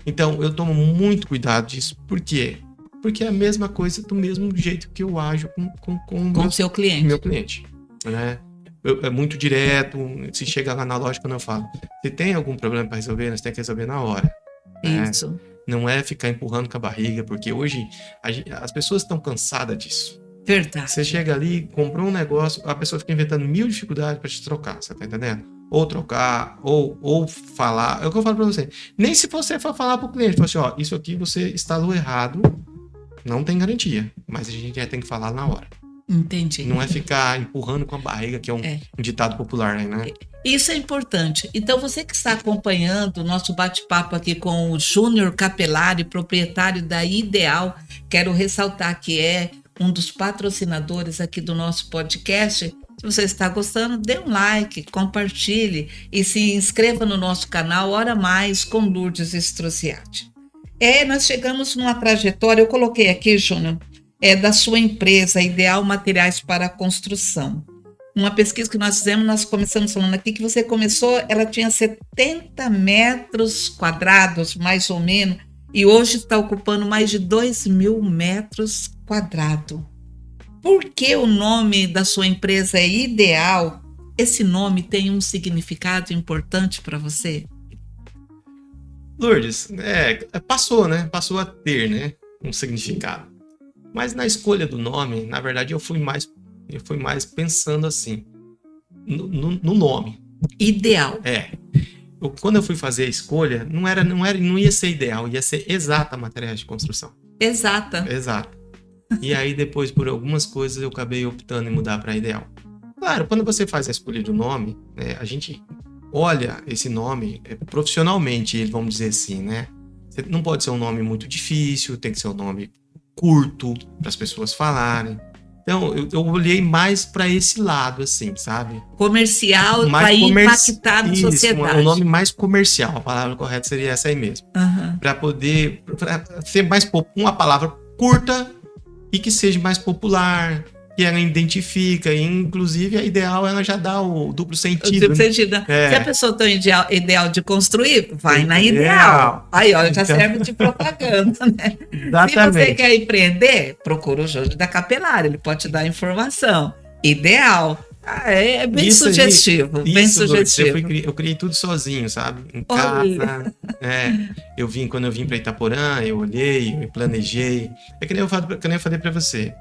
Então, eu tomo muito cuidado disso. Por quê? Porque é a mesma coisa do mesmo jeito que eu ajo com o seu cliente. Meu cliente, né? É muito direto. Se chega lá na loja, quando eu falo, se tem algum problema para resolver, nós temos que resolver na hora. Isso. Né? Não é ficar empurrando com a barriga, porque hoje as pessoas estão cansadas disso. Verdade. Você chega ali, comprou um negócio, a pessoa fica inventando 1000 dificuldades para te trocar, você tá entendendo? Ou trocar, ou falar. É o que eu falo para você. Nem se você for falar para o cliente, fala assim, ó, isso aqui você instalou errado, não tem garantia, mas a gente já tem que falar na hora. Entendi. Não é ficar empurrando com a barriga, que é um ditado popular, né? Isso é importante. Então, você que está acompanhando o nosso bate-papo aqui com o Júnior Capelari, proprietário da Ideal, quero ressaltar que é um dos patrocinadores aqui do nosso podcast. Se você está gostando, dê um like, compartilhe e se inscreva no nosso canal Hora Mais com Lourdes Strociati. Nós chegamos numa trajetória, eu coloquei aqui, Júnior, da sua empresa Ideal Materiais para Construção. Uma pesquisa que nós fizemos, nós começamos falando aqui que você começou, ela tinha 70 metros quadrados, mais ou menos, e hoje está ocupando mais de 2.000 metros quadrados. Por que o nome da sua empresa é Ideal? Esse nome tem um significado importante para você? Lourdes, passou, né? Passou a ter, né? Um significado. Mas na escolha do nome, na verdade, eu fui mais pensando assim, no nome. Ideal. Quando eu fui fazer a escolha, não ia ser ideal, ia ser exata materiais de construção. Exata. E aí depois, por algumas coisas, eu acabei optando em mudar para Ideal. Claro, quando você faz a escolha do nome, né, a gente olha esse nome profissionalmente, vamos dizer assim, né? Não pode ser um nome muito difícil, tem que ser um nome curto para as pessoas falarem. Então, eu olhei mais para esse lado, assim, sabe? Comercial, para impactar na sociedade. Um nome mais comercial, a palavra correta seria essa aí mesmo. Para poder ser mais uma palavra curta e que seja mais popular, que ela identifica, e inclusive a Ideal ela já dá o duplo sentido. O duplo sentido. Se a pessoa tem ideal de construir, vai na Ideal. Aí, ó, já serve de propaganda, né? Exatamente. Se você quer empreender, procura o Júnior da Capelari, ele pode te dar informação. Ideal. É bem isso sugestivo, aí, bem sugestivo. Eu criei tudo sozinho, sabe? Em casa. Quando eu vim para Itaporã, eu olhei, eu me planejei. É que nem eu falei para você.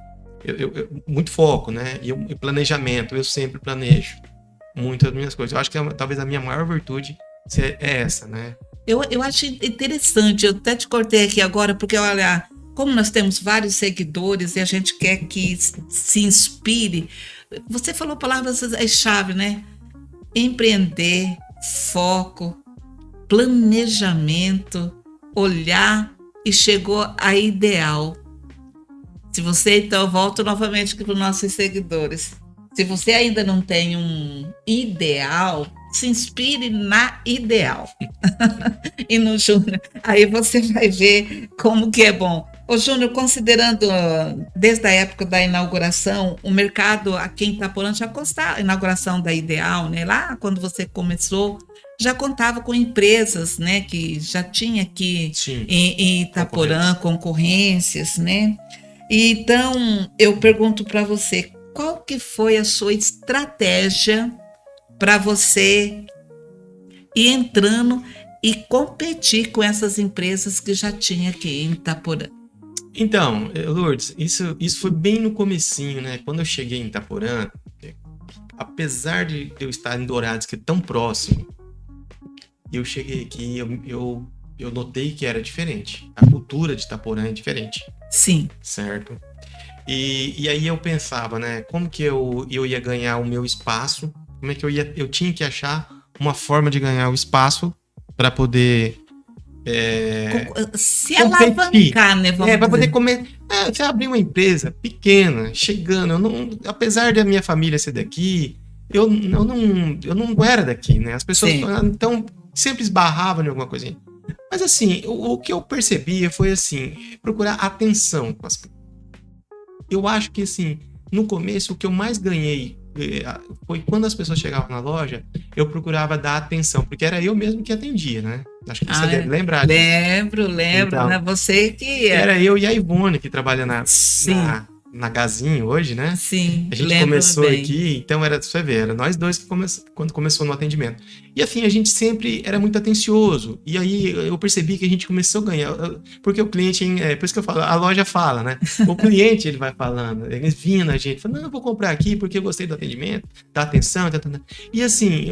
Muito foco, né? E planejamento, eu sempre planejo muito as minhas coisas. Eu acho que talvez a minha maior virtude é essa, né? Eu acho interessante, eu até te cortei aqui agora, porque olha, como nós temos vários seguidores e a gente quer que se inspire, você falou palavras-chave, né? Empreender, foco, planejamento, olhar e chegou a Ideal. Se você, então, eu volto novamente para os nossos seguidores. Se você ainda não tem um ideal, se inspire na Ideal. E no Júnior, aí você vai ver como que é bom. Ô Júnior, considerando desde a época da inauguração, o mercado aqui em Itaporã já constava, a inauguração da Ideal, né? Lá quando você começou, já contava com empresas, né? Que já tinha aqui em Itaporã concorrências, né? Então, eu pergunto para você, qual que foi a sua estratégia para você ir entrando e competir com essas empresas que já tinha aqui em Itaporã? Então, Lourdes, isso foi bem no comecinho, né? Quando eu cheguei em Itaporã, apesar de eu estar em Dourados, que é tão próximo, eu cheguei aqui, eu notei que era diferente. A cultura de Itaporã é diferente. Sim. Certo? E aí eu pensava, né? Como que eu ia ganhar o meu espaço? Como é que eu tinha que achar uma forma de ganhar o espaço para poder se alavancar, né? Para poder comer. Você abrir uma empresa pequena, chegando, apesar da minha família ser daqui, eu não era daqui, né? As pessoas, Sim. então, sempre esbarravam em alguma coisinha. Mas, assim, o que eu percebia foi, assim, procurar atenção com as coisas. Eu acho que, assim, no começo, o que eu mais ganhei foi quando as pessoas chegavam na loja, eu procurava dar atenção, porque era eu mesmo que atendia, né? Acho que você deve lembrar disso. Lembro, Então, né? Você que era eu e a Ivone que trabalha Sim, na Gazinho hoje, né? sim, A gente lembro começou bem. aqui, então você vê, era nós dois que quando começou no atendimento. E assim, a gente sempre era muito atencioso. E aí eu percebi que a gente começou a ganhar, porque o cliente, por isso que eu falo, a loja fala, né? O cliente ele vai falando, eles vinham na gente, falando, não, eu vou comprar aqui porque eu gostei do atendimento, da atenção, e assim,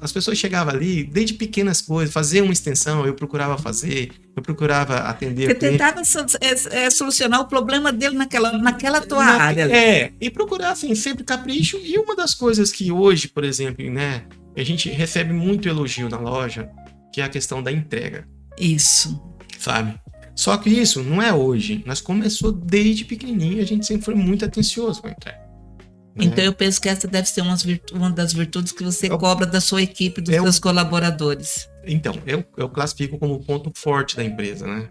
as pessoas chegavam ali, desde pequenas coisas, fazer uma extensão, eu procurava fazer, eu procurava atender Você o cliente. tentava solucionar o problema dele naquela tua área. E procurar, assim, sempre capricho. E uma das coisas que hoje, por exemplo, né, a gente recebe muito elogio na loja, que é a questão da entrega. Isso. Sabe? Só que isso não é hoje. Nós começou desde pequenininho, a gente sempre foi muito atencioso com a entrega. Né? Então eu penso que essa deve ser uma das virtudes que você cobra da sua equipe, dos seus colaboradores. Então, eu classifico como ponto forte da empresa, né?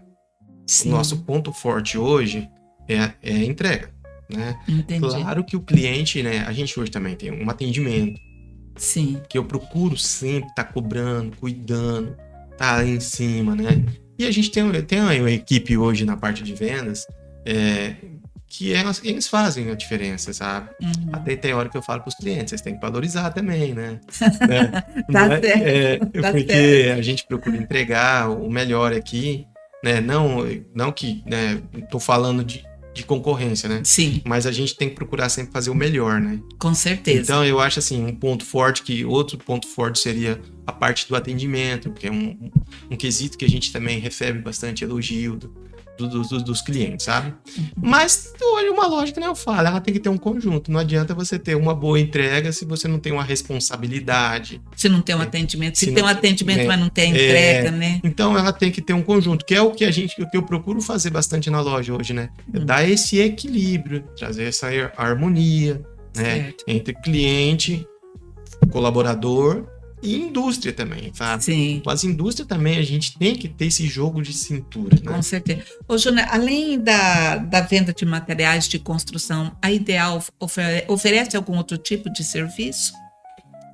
Sim. O nosso ponto forte hoje é a entrega. Né? Entendi. Claro que o cliente, né? A gente hoje também tem um atendimento. Sim. Que eu procuro sempre estar cobrando, cuidando, tá em cima, né? E a gente tem uma equipe hoje na parte de vendas que eles fazem a diferença, sabe? Uhum. Até tem hora que eu falo para os clientes, vocês têm que valorizar também, né? Tá certo. Porque a gente procura entregar o melhor aqui, né? Não que, né? Tô falando de concorrência, né? Sim. Mas a gente tem que procurar sempre fazer o melhor, né? Com certeza. Então, eu acho assim, outro ponto forte seria a parte do atendimento, que é um quesito que a gente também recebe bastante elogio dos clientes, sabe? Mas olha, uma loja que nem eu falo, ela tem que ter um conjunto. Não adianta você ter uma boa entrega se você não tem uma responsabilidade. Se não tem um atendimento. Se tem um atendimento, mas não tem entrega, né? Então ela tem que ter um conjunto, que é o que eu procuro fazer bastante na loja hoje, né? Dar esse equilíbrio, trazer essa harmonia, né? Entre cliente, colaborador e indústria também, sabe? Sim. As indústrias também, a gente tem que ter esse jogo de cintura, né? Com certeza. Ô, Júnior, além da venda de materiais de construção, a Ideal oferece algum outro tipo de serviço?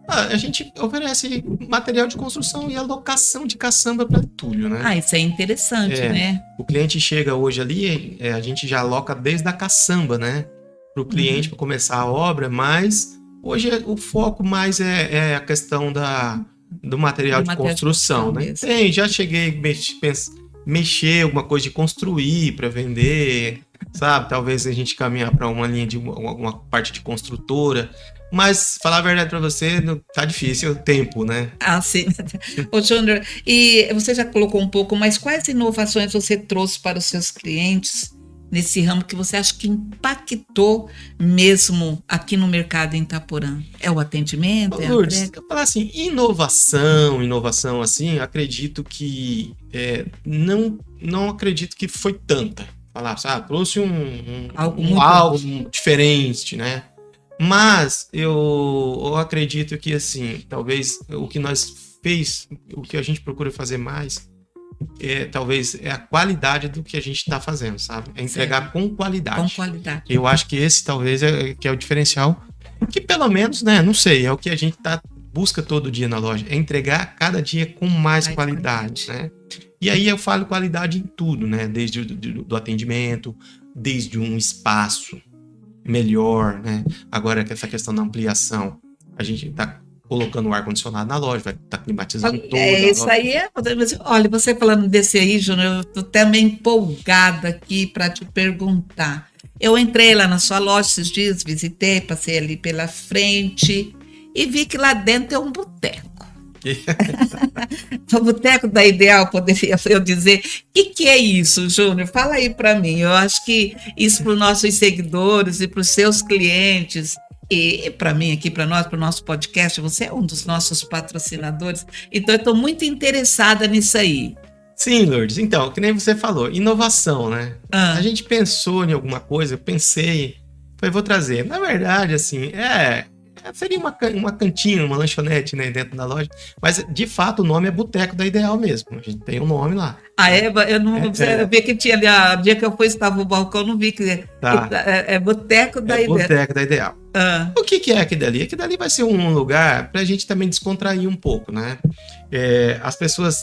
A gente oferece material de construção e alocação de caçamba para entulho, né? Isso é interessante, né? O cliente chega hoje ali, a gente já aloca desde a caçamba, né? Para o cliente para começar a obra, mas hoje o foco mais é a questão do material de construção, né? Já cheguei a mexer alguma coisa de construir para vender, sabe? Talvez a gente caminhar para uma linha de uma parte de construtora. Mas, falar a verdade para você, tá difícil o tempo, né? Sim. Ô, Júnior, e você já colocou um pouco, mas quais inovações você trouxe para os seus clientes nesse ramo que você acha que impactou mesmo aqui no mercado em Itaporã? É o atendimento? É Lourdes, a entrega? falar assim, inovação assim, acredito que não acredito que foi tanta. Falar, trouxe algo diferente, né? Mas eu acredito que, assim, talvez o que o que a gente procura fazer mais, talvez é a qualidade do que a gente está fazendo, sabe? É entregar com qualidade. Com qualidade. Eu acho que esse talvez que é o diferencial, que pelo menos, né, não sei, é o que a gente busca todo dia na loja, é entregar cada dia com mais qualidade, né? E aí eu falo qualidade em tudo, né? Desde do atendimento, desde um espaço melhor, né? Agora que essa questão da ampliação, a gente tá colocando o ar-condicionado na loja, vai estar climatizando toda a loja. Isso aí olha, você falando desse aí, Júnior, eu tô também empolgada aqui para te perguntar. Eu entrei lá na sua loja esses dias, visitei, passei ali pela frente e vi que lá dentro tem um boteco. O boteco da Ideal, poderia eu dizer. O que é isso, Júnior? Fala aí para mim. Eu acho que isso para os nossos seguidores e para os seus clientes, e para mim aqui, para nós, para o nosso podcast, você é um dos nossos patrocinadores, então eu estou muito interessada nisso aí. Sim, Lourdes. Então, que nem você falou, inovação, né? A gente pensou em alguma coisa, eu pensei, falei, vou trazer. Na verdade, assim, seria uma cantina, uma lanchonete, né, dentro da loja. Mas, de fato, o nome é Boteco da Ideal mesmo. A gente tem um nome lá. Eu não eu vi que tinha ali, o dia que eu fui, estava o balcão, não vi que Tá. é Boteco da Ideal. Boteco da Ideal. O que é aquilo dali? Aquilo dali vai ser um lugar pra gente também descontrair um pouco, né? As pessoas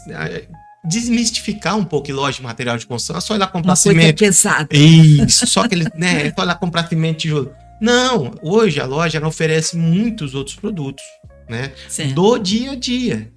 desmistificar um pouco em loja de material de construção. É só ir lá comprar cimento. Pesada. Isso, só que é só ir lá comprar cimento e tijolo. Não, hoje a loja ela oferece muitos outros produtos, né? Certo. Do dia a dia.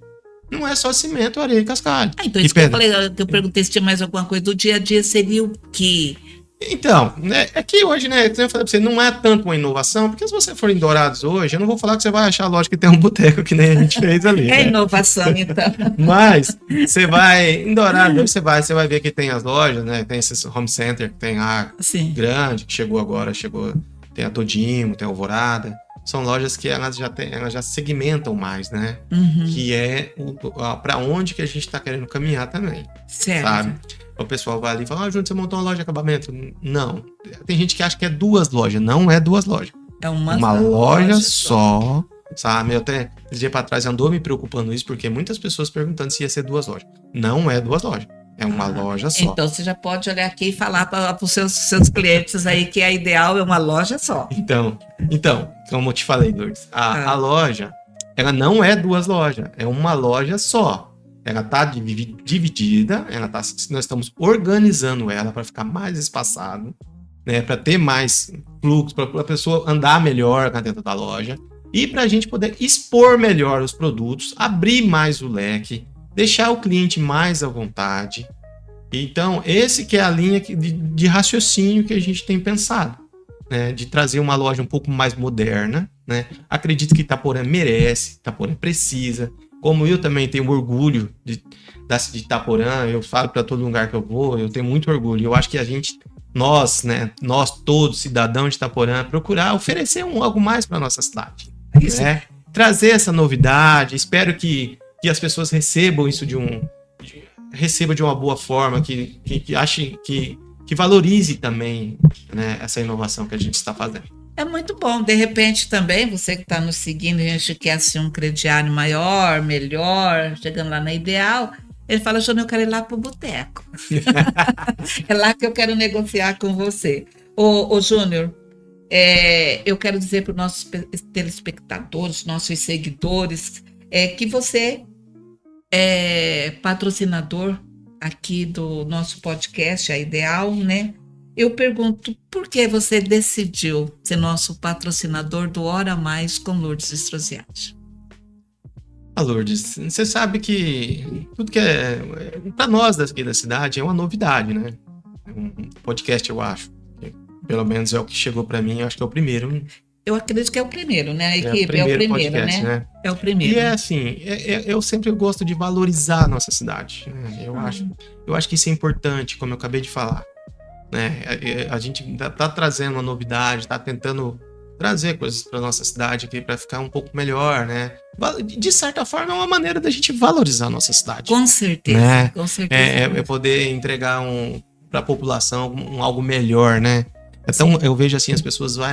Não é só cimento, areia e cascalho. Então, isso que eu falei, que eu perguntei se tinha mais alguma coisa do dia a dia, seria o quê? Então, né, é que hoje, né, eu falei pra você, não é tanto uma inovação, porque se você for em Dourados hoje, eu não vou falar que você vai achar a loja que tem um boteco que nem a gente fez ali. É né? inovação, então. Mas, você vai em Dourados, você vai ver que tem as lojas, né, tem esses home center, tem a grande, que chegou agora, tem a Todimo, tem a Alvorada, são lojas que elas já segmentam mais, né, que é para onde que a gente tá querendo caminhar também, certo. sabe? O pessoal vai ali e fala, Júnior, você montou uma loja de acabamento? Não. Tem gente que acha que é 2 lojas. Não é 2 lojas. É uma loja só. Sabe? Eu até, esse dia pra trás, andou me preocupando isso, porque muitas pessoas perguntando se ia ser 2 lojas. Não é 2 lojas. É uma loja só. Então, você já pode olhar aqui e falar para os seus clientes aí que a Ideal é uma loja só. Então como eu te falei, Lourdes, a loja, ela não é 2 lojas. É uma loja só. Ela está dividida, nós estamos organizando ela para ficar mais espaçado, né, para ter mais fluxo, para a pessoa andar melhor dentro da loja e para a gente poder expor melhor os produtos, abrir mais o leque, deixar o cliente mais à vontade. Então, esse que é a linha de raciocínio que a gente tem pensado, né, de trazer uma loja um pouco mais moderna, né? Acredito que Itaporã merece, Itaporã precisa. Como eu também tenho orgulho da cidade de Itaporã, eu falo para todo lugar que eu vou, eu tenho muito orgulho. Eu acho que nós todos, cidadãos de Itaporã, procurar oferecer algo mais para nossa cidade. Né? Trazer essa novidade, espero que as pessoas recebam isso recebam de uma boa forma, que achem que valorize também, né, essa inovação que a gente está fazendo. É muito bom. De repente também, você que está nos seguindo, a gente quer assim, um crediário maior, melhor, chegando lá na Ideal, ele fala, Júnior, eu quero ir lá para o boteco. É lá que eu quero negociar com você. Ô Júnior, eu quero dizer para os nossos telespectadores, nossos seguidores, que você é patrocinador aqui do nosso podcast, a Ideal, né? Eu pergunto, por que você decidiu ser nosso patrocinador do Hora Mais com Lourdes Strozziati? Lourdes, você sabe que tudo que para nós daqui da cidade é uma novidade, né? Um podcast, eu acho. Pelo menos é o que chegou para mim, eu acho que é o primeiro. Eu acredito que é o primeiro, né? A equipe é o primeiro, podcast, né? É o primeiro. E é assim, eu sempre gosto de valorizar a nossa cidade. Né? Eu acho que isso é importante, como eu acabei de falar. Né? A gente tá trazendo uma novidade, tá tentando trazer coisas para nossa cidade aqui para ficar um pouco melhor, né? De certa forma é uma maneira da gente valorizar a nossa cidade. Com certeza, né? Com certeza. É poder entregar para a população algo melhor, né? Então eu vejo assim, as pessoas vão,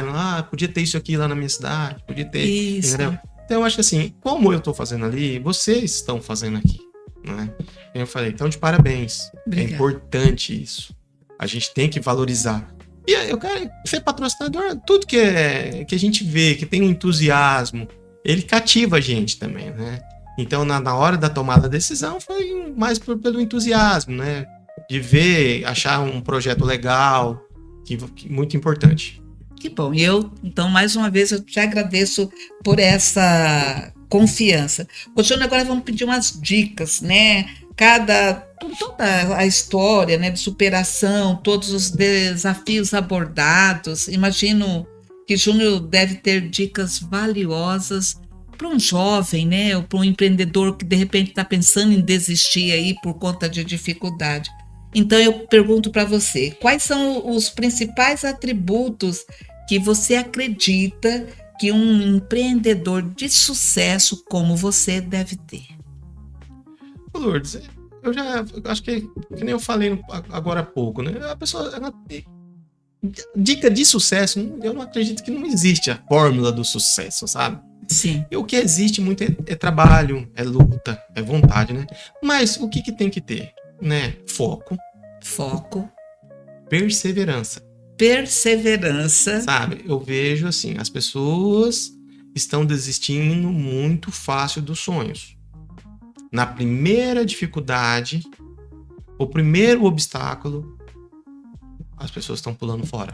podia ter isso aqui lá na minha cidade, podia ter, isso. Entendeu? Então eu acho que assim, como eu tô fazendo ali, vocês estão fazendo aqui, né? Eu falei, então de parabéns. Obrigada. É importante isso. A gente tem que valorizar. E eu quero ser patrocinador, tudo que a gente vê, que tem um entusiasmo, ele cativa a gente também, né? Então, na hora da tomada da decisão, foi mais pelo entusiasmo, né? De ver, achar um projeto legal, que muito importante. Que bom. Então, mais uma vez, eu te agradeço por essa confiança. Ô, Júnior, agora vamos pedir umas dicas, né? Toda a história, né, de superação, todos os desafios abordados. Imagino que Júnior deve ter dicas valiosas para um jovem, né, ou para um empreendedor que de repente está pensando em desistir aí por conta de dificuldade. Então eu pergunto para você, quais são os principais atributos que você acredita que um empreendedor de sucesso como você deve ter? Lourdes, eu acho que nem eu falei agora há pouco, né? A pessoa dica de sucesso, eu não acredito que não existe a fórmula do sucesso, sabe? Sim. E o que existe muito é trabalho, é luta, é vontade, né? Mas o que tem que ter, né? Foco, perseverança, sabe? Eu vejo assim, as pessoas estão desistindo muito fácil dos sonhos. Na primeira dificuldade, o primeiro obstáculo, as pessoas estão pulando fora.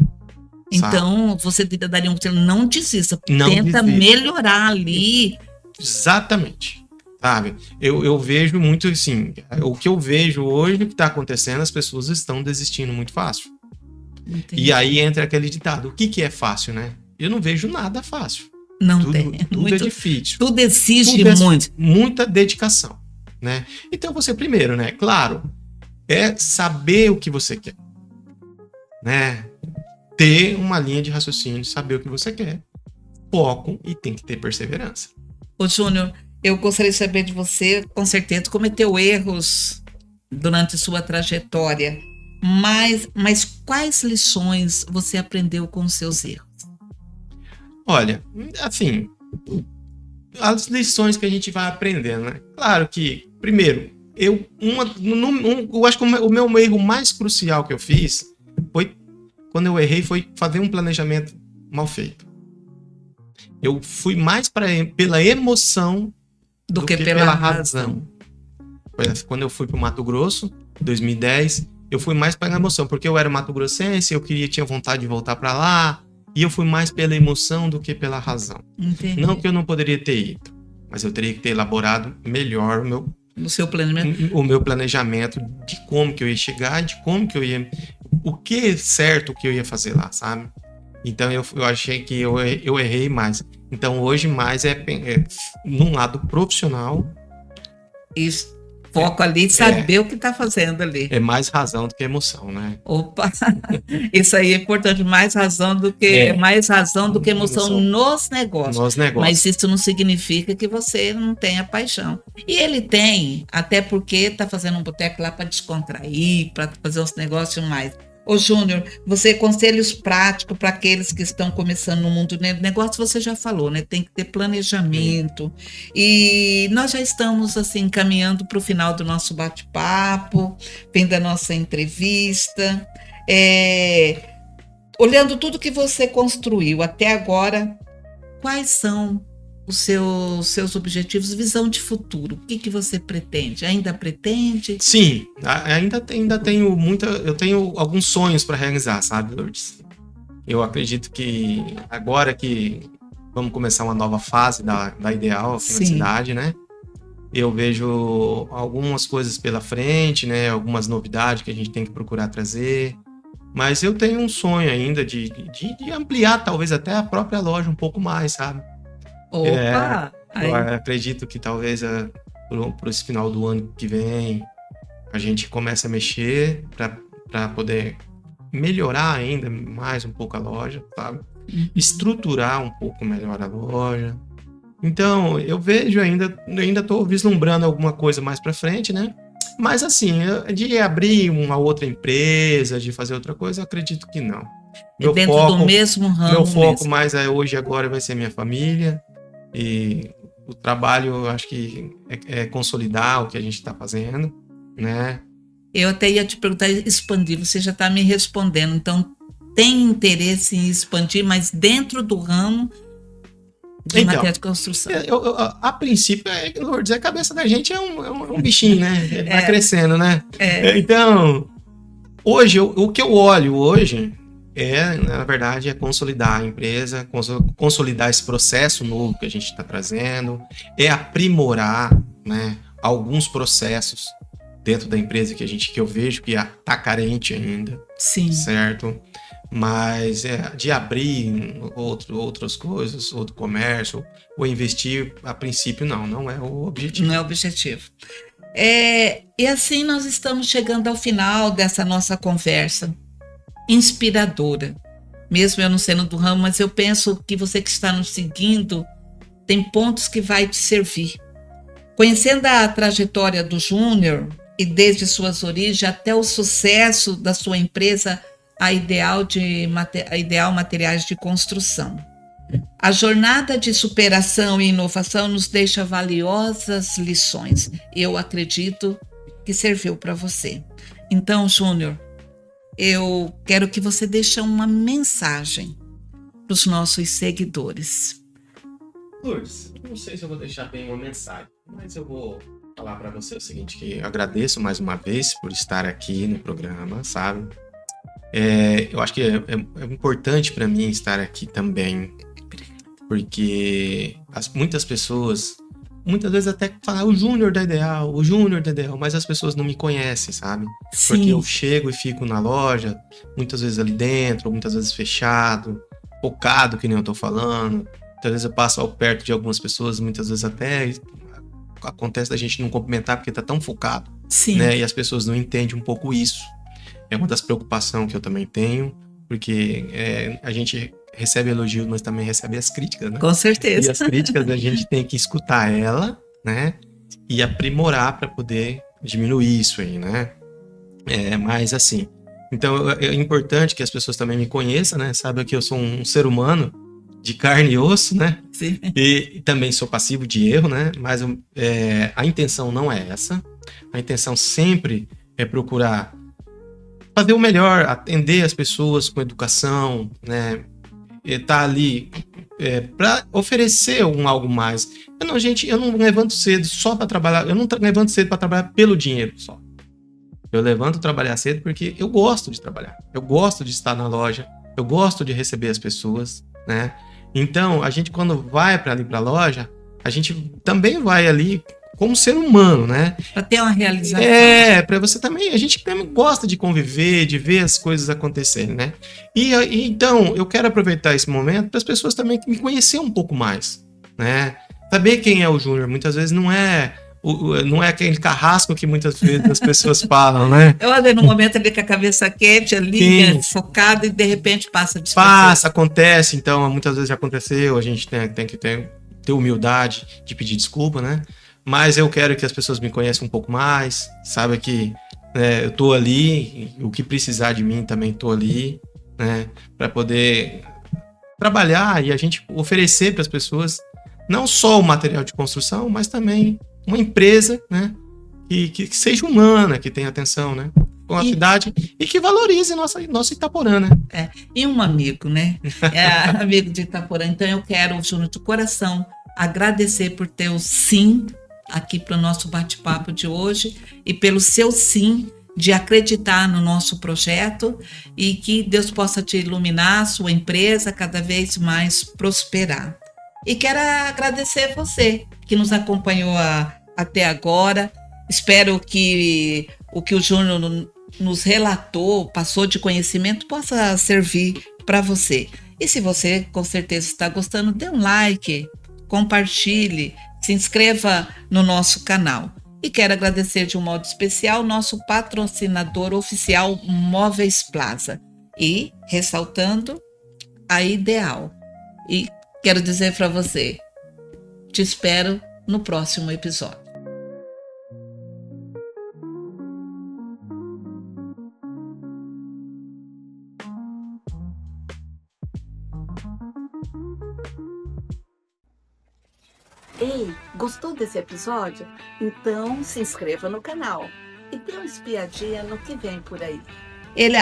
Então, você daria um conselho, não desista, Não tenta desista. melhorar ali. Exatamente. Sabe? Eu vejo muito assim, o que eu vejo hoje, o que está acontecendo, as pessoas estão desistindo muito fácil. Entendi. E aí entra aquele ditado, o que é fácil, né? Eu não vejo nada fácil. Não tem. Tudo Muito, é difícil. tudo exige muito. Muita dedicação, né? Então você primeiro, né? Claro, é saber o que você quer, né? Ter uma linha de raciocínio, saber o que você quer, foco e tem que ter perseverança. Ô, Júnior, eu gostaria de saber de você, com certeza cometeu erros durante sua trajetória, mas quais lições você aprendeu com os seus erros? Olha, assim, as lições que a gente vai aprendendo, né? Claro que, primeiro, eu acho que o meu erro mais crucial que eu fiz foi, quando eu errei, foi fazer um planejamento mal feito. Eu fui mais pela emoção do que pela razão. Quando eu fui para o Mato Grosso, em 2010, eu fui mais pela emoção, porque eu era mato-grossense, tinha vontade de voltar para lá, e eu fui mais pela emoção do que pela razão. Entendi. Não que eu não poderia ter ido, mas eu teria que ter elaborado melhor o meu planejamento de como que eu ia chegar, de como que eu ia... O que certo que eu ia fazer lá, sabe? Então eu achei que eu errei mais. Então hoje mais é num lado profissional. Isso. Foco ali, saber o que está fazendo ali. É mais razão do que emoção, né? Opa, isso aí é importante, mais razão do que emoção nos negócios. Mas isso não significa que você não tenha paixão. E ele tem, até porque está fazendo um boteco lá para descontrair, para fazer uns negócios mais. Ô Júnior, conselhos práticos para aqueles que estão começando no mundo do negócio, você já falou, né? Tem que ter planejamento. E nós já estamos, assim, caminhando para o final do nosso bate-papo, fim da nossa entrevista. Olhando tudo que você construiu até agora, quais são os seus objetivos, visão de futuro? O que você pretende? Ainda pretende? Sim, ainda tenho eu tenho alguns sonhos para realizar, sabe, Lourdes? Eu acredito que agora que vamos começar uma nova fase da Ideal aqui na cidade, né? Eu vejo algumas coisas pela frente, né? Algumas novidades que a gente tem que procurar trazer. Mas eu tenho um sonho ainda de ampliar talvez até a própria loja um pouco mais, sabe? Opa! Eu acredito que talvez por esse final do ano que vem a gente comece a mexer para poder melhorar ainda mais um pouco a loja, sabe? Estruturar um pouco melhor a loja. Então, eu vejo ainda estou vislumbrando alguma coisa mais para frente, né? Mas assim, de abrir uma outra empresa, de fazer outra coisa, eu acredito que não. Do mesmo ramo. Meu foco mais hoje e agora vai ser minha família. E o trabalho, eu acho que é consolidar o que a gente está fazendo, né? Eu até ia te perguntar, expandir, você já está me respondendo. Então, tem interesse em expandir, mas dentro do ramo de material de construção? A princípio, Lourdes, a cabeça da gente é um bichinho, né? Vai crescendo, né? Então, hoje, o que eu olho hoje... na verdade, é consolidar a empresa, consolidar esse processo novo que a gente está trazendo, é aprimorar, né, alguns processos dentro da empresa que eu vejo que está carente ainda. Sim. Certo? Mas de abrir outras coisas, outro comércio, ou investir, a princípio, não é o objetivo. Não é o objetivo. E assim nós estamos chegando ao final dessa nossa conversa. Inspiradora, mesmo eu não sendo do ramo, mas eu penso que você que está nos seguindo tem pontos que vai te servir. Conhecendo a trajetória do Júnior e desde suas origens até o sucesso da sua emprasa, a Ideal Materiais de Construção. A jornada de superação e inovação nos deixa valiosas lições. Eu acredito que serviu para você. Então, Júnior, eu quero que você deixe uma mensagem para os nossos seguidores. Lourdes, não sei se eu vou deixar bem uma mensagem, mas eu vou falar para você o seguinte, que eu agradeço mais uma vez por estar aqui no programa, sabe? Eu acho que é importante para mim estar aqui também, porque muitas pessoas, muitas vezes até falam o Júnior da Ideal, mas as pessoas não me conhecem, sabe? Sim. Porque eu chego e fico na loja, muitas vezes ali dentro, muitas vezes fechado, focado, que nem eu tô falando. Muitas vezes eu passo perto de algumas pessoas, muitas vezes até acontece da gente não cumprimentar porque tá tão focado. Sim. Né? E as pessoas não entendem um pouco isso. É uma das preocupações que eu também tenho, porque a gente recebe elogios, mas também recebe as críticas, né? Com certeza. E as críticas a gente tem que escutar ela, né? E aprimorar para poder diminuir isso aí, né? Mas assim, então é importante que as pessoas também me conheçam, né? Saibam que eu sou um ser humano de carne e osso, né? Sim. E também sou passivo de erro, né? Mas a intenção não é essa. A intenção sempre é procurar fazer o melhor, atender as pessoas com educação, né? Tá ali para oferecer algo mais. Eu não levanto cedo só para trabalhar. Eu não levanto cedo para trabalhar pelo dinheiro só. Eu levanto trabalhar cedo porque eu gosto de trabalhar. Eu gosto de estar na loja. Eu gosto de receber as pessoas, né? Então, a gente quando vai para ali para a loja, a gente também vai ali como ser humano, né? Para ter uma realização. Para você também, a gente também gosta de conviver, de ver as coisas acontecerem, né? E então, eu quero aproveitar esse momento para as pessoas também me conhecer um pouco mais, né? Saber quem é o Júnior, muitas vezes não é aquele carrasco que muitas vezes as pessoas falam, né? Eu andei num momento ali com a cabeça quente, ali, focado, e de repente passa despercebido. Acontece, então, muitas vezes já aconteceu, a gente tem que ter humildade de pedir desculpa, né? Mas eu quero que as pessoas me conheçam um pouco mais, sabe que eu tô ali, o que precisar de mim também tô ali, né? Para poder trabalhar e a gente oferecer para as pessoas não só o material de construção, mas também uma empresa, né? Que seja humana, que tenha atenção, né? Com a cidade e que valorize nosso Itaporã, né? E um amigo, né? Amigo de Itaporã. Então eu quero, Júnior, de coração, agradecer por ter o sim aqui para o nosso bate-papo de hoje e pelo seu sim de acreditar no nosso projeto e que Deus possa te iluminar, sua empresa cada vez mais prosperar. E quero agradecer você que nos acompanhou até agora. Espero que o que o Júnior nos relatou, passou de conhecimento, possa servir para você. E se você com certeza está gostando, dê um like, compartilhe, se inscreva no nosso canal. E quero agradecer de um modo especial nosso patrocinador oficial Móveis Plaza. E ressaltando a Ideal. E quero dizer para você, te espero no próximo episódio. Ei, gostou desse episódio? Então se inscreva no canal e dê uma espiadinha no que vem por aí.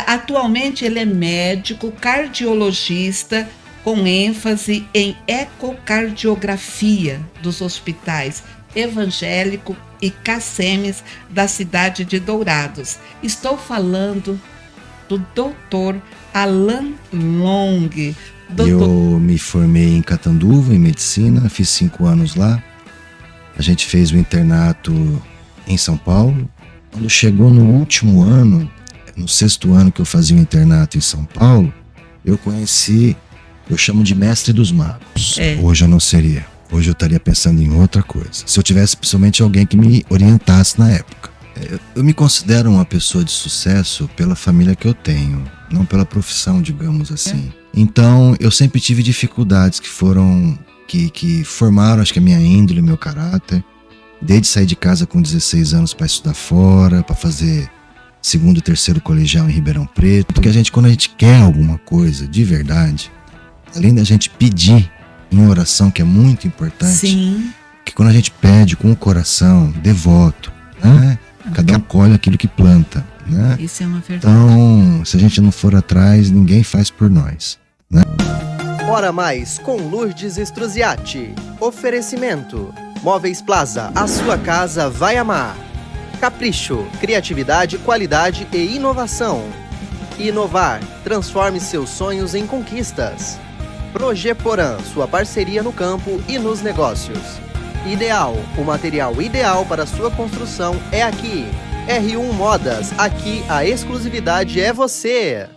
Atualmente ele é médico cardiologista com ênfase em ecocardiografia dos hospitais Evangélico e Cacemes da cidade de Dourados. Estou falando do Dr. Alan Long. Eu me formei em Catanduva, em medicina, fiz 5 anos lá. A gente fez o internato em São Paulo. Quando chegou no último ano, no 6º ano que eu fazia o internato em São Paulo, eu conheci, eu chamo de mestre dos magos. Hoje eu não seria. Hoje eu estaria pensando em outra coisa. Se eu tivesse principalmente alguém que me orientasse na época. Eu me considero uma pessoa de sucesso pela família que eu tenho, não pela profissão, digamos assim. Então, eu sempre tive dificuldades que formaram, acho que a minha índole, meu caráter. Desde sair de casa com 16 anos para estudar fora, para fazer segundo e terceiro colegial em Ribeirão Preto. Porque quando a gente quer alguma coisa de verdade, além da gente pedir em oração, que é muito importante, Sim. que quando a gente pede com o coração devoto, né? Cada um colhe aquilo que planta, né? Isso é uma verdade. Então, se a gente não for atrás, ninguém faz por nós, né? Hora Mais com Lourdes Struziati. Oferecimento: Móveis Plaza, a sua casa vai amar. Capricho, criatividade, qualidade e inovação. Inovar, transforme seus sonhos em conquistas. Projeporan, sua parceria no campo e nos negócios. Ideal, o material ideal para sua construção é aqui. R1 Modas, aqui a exclusividade é você.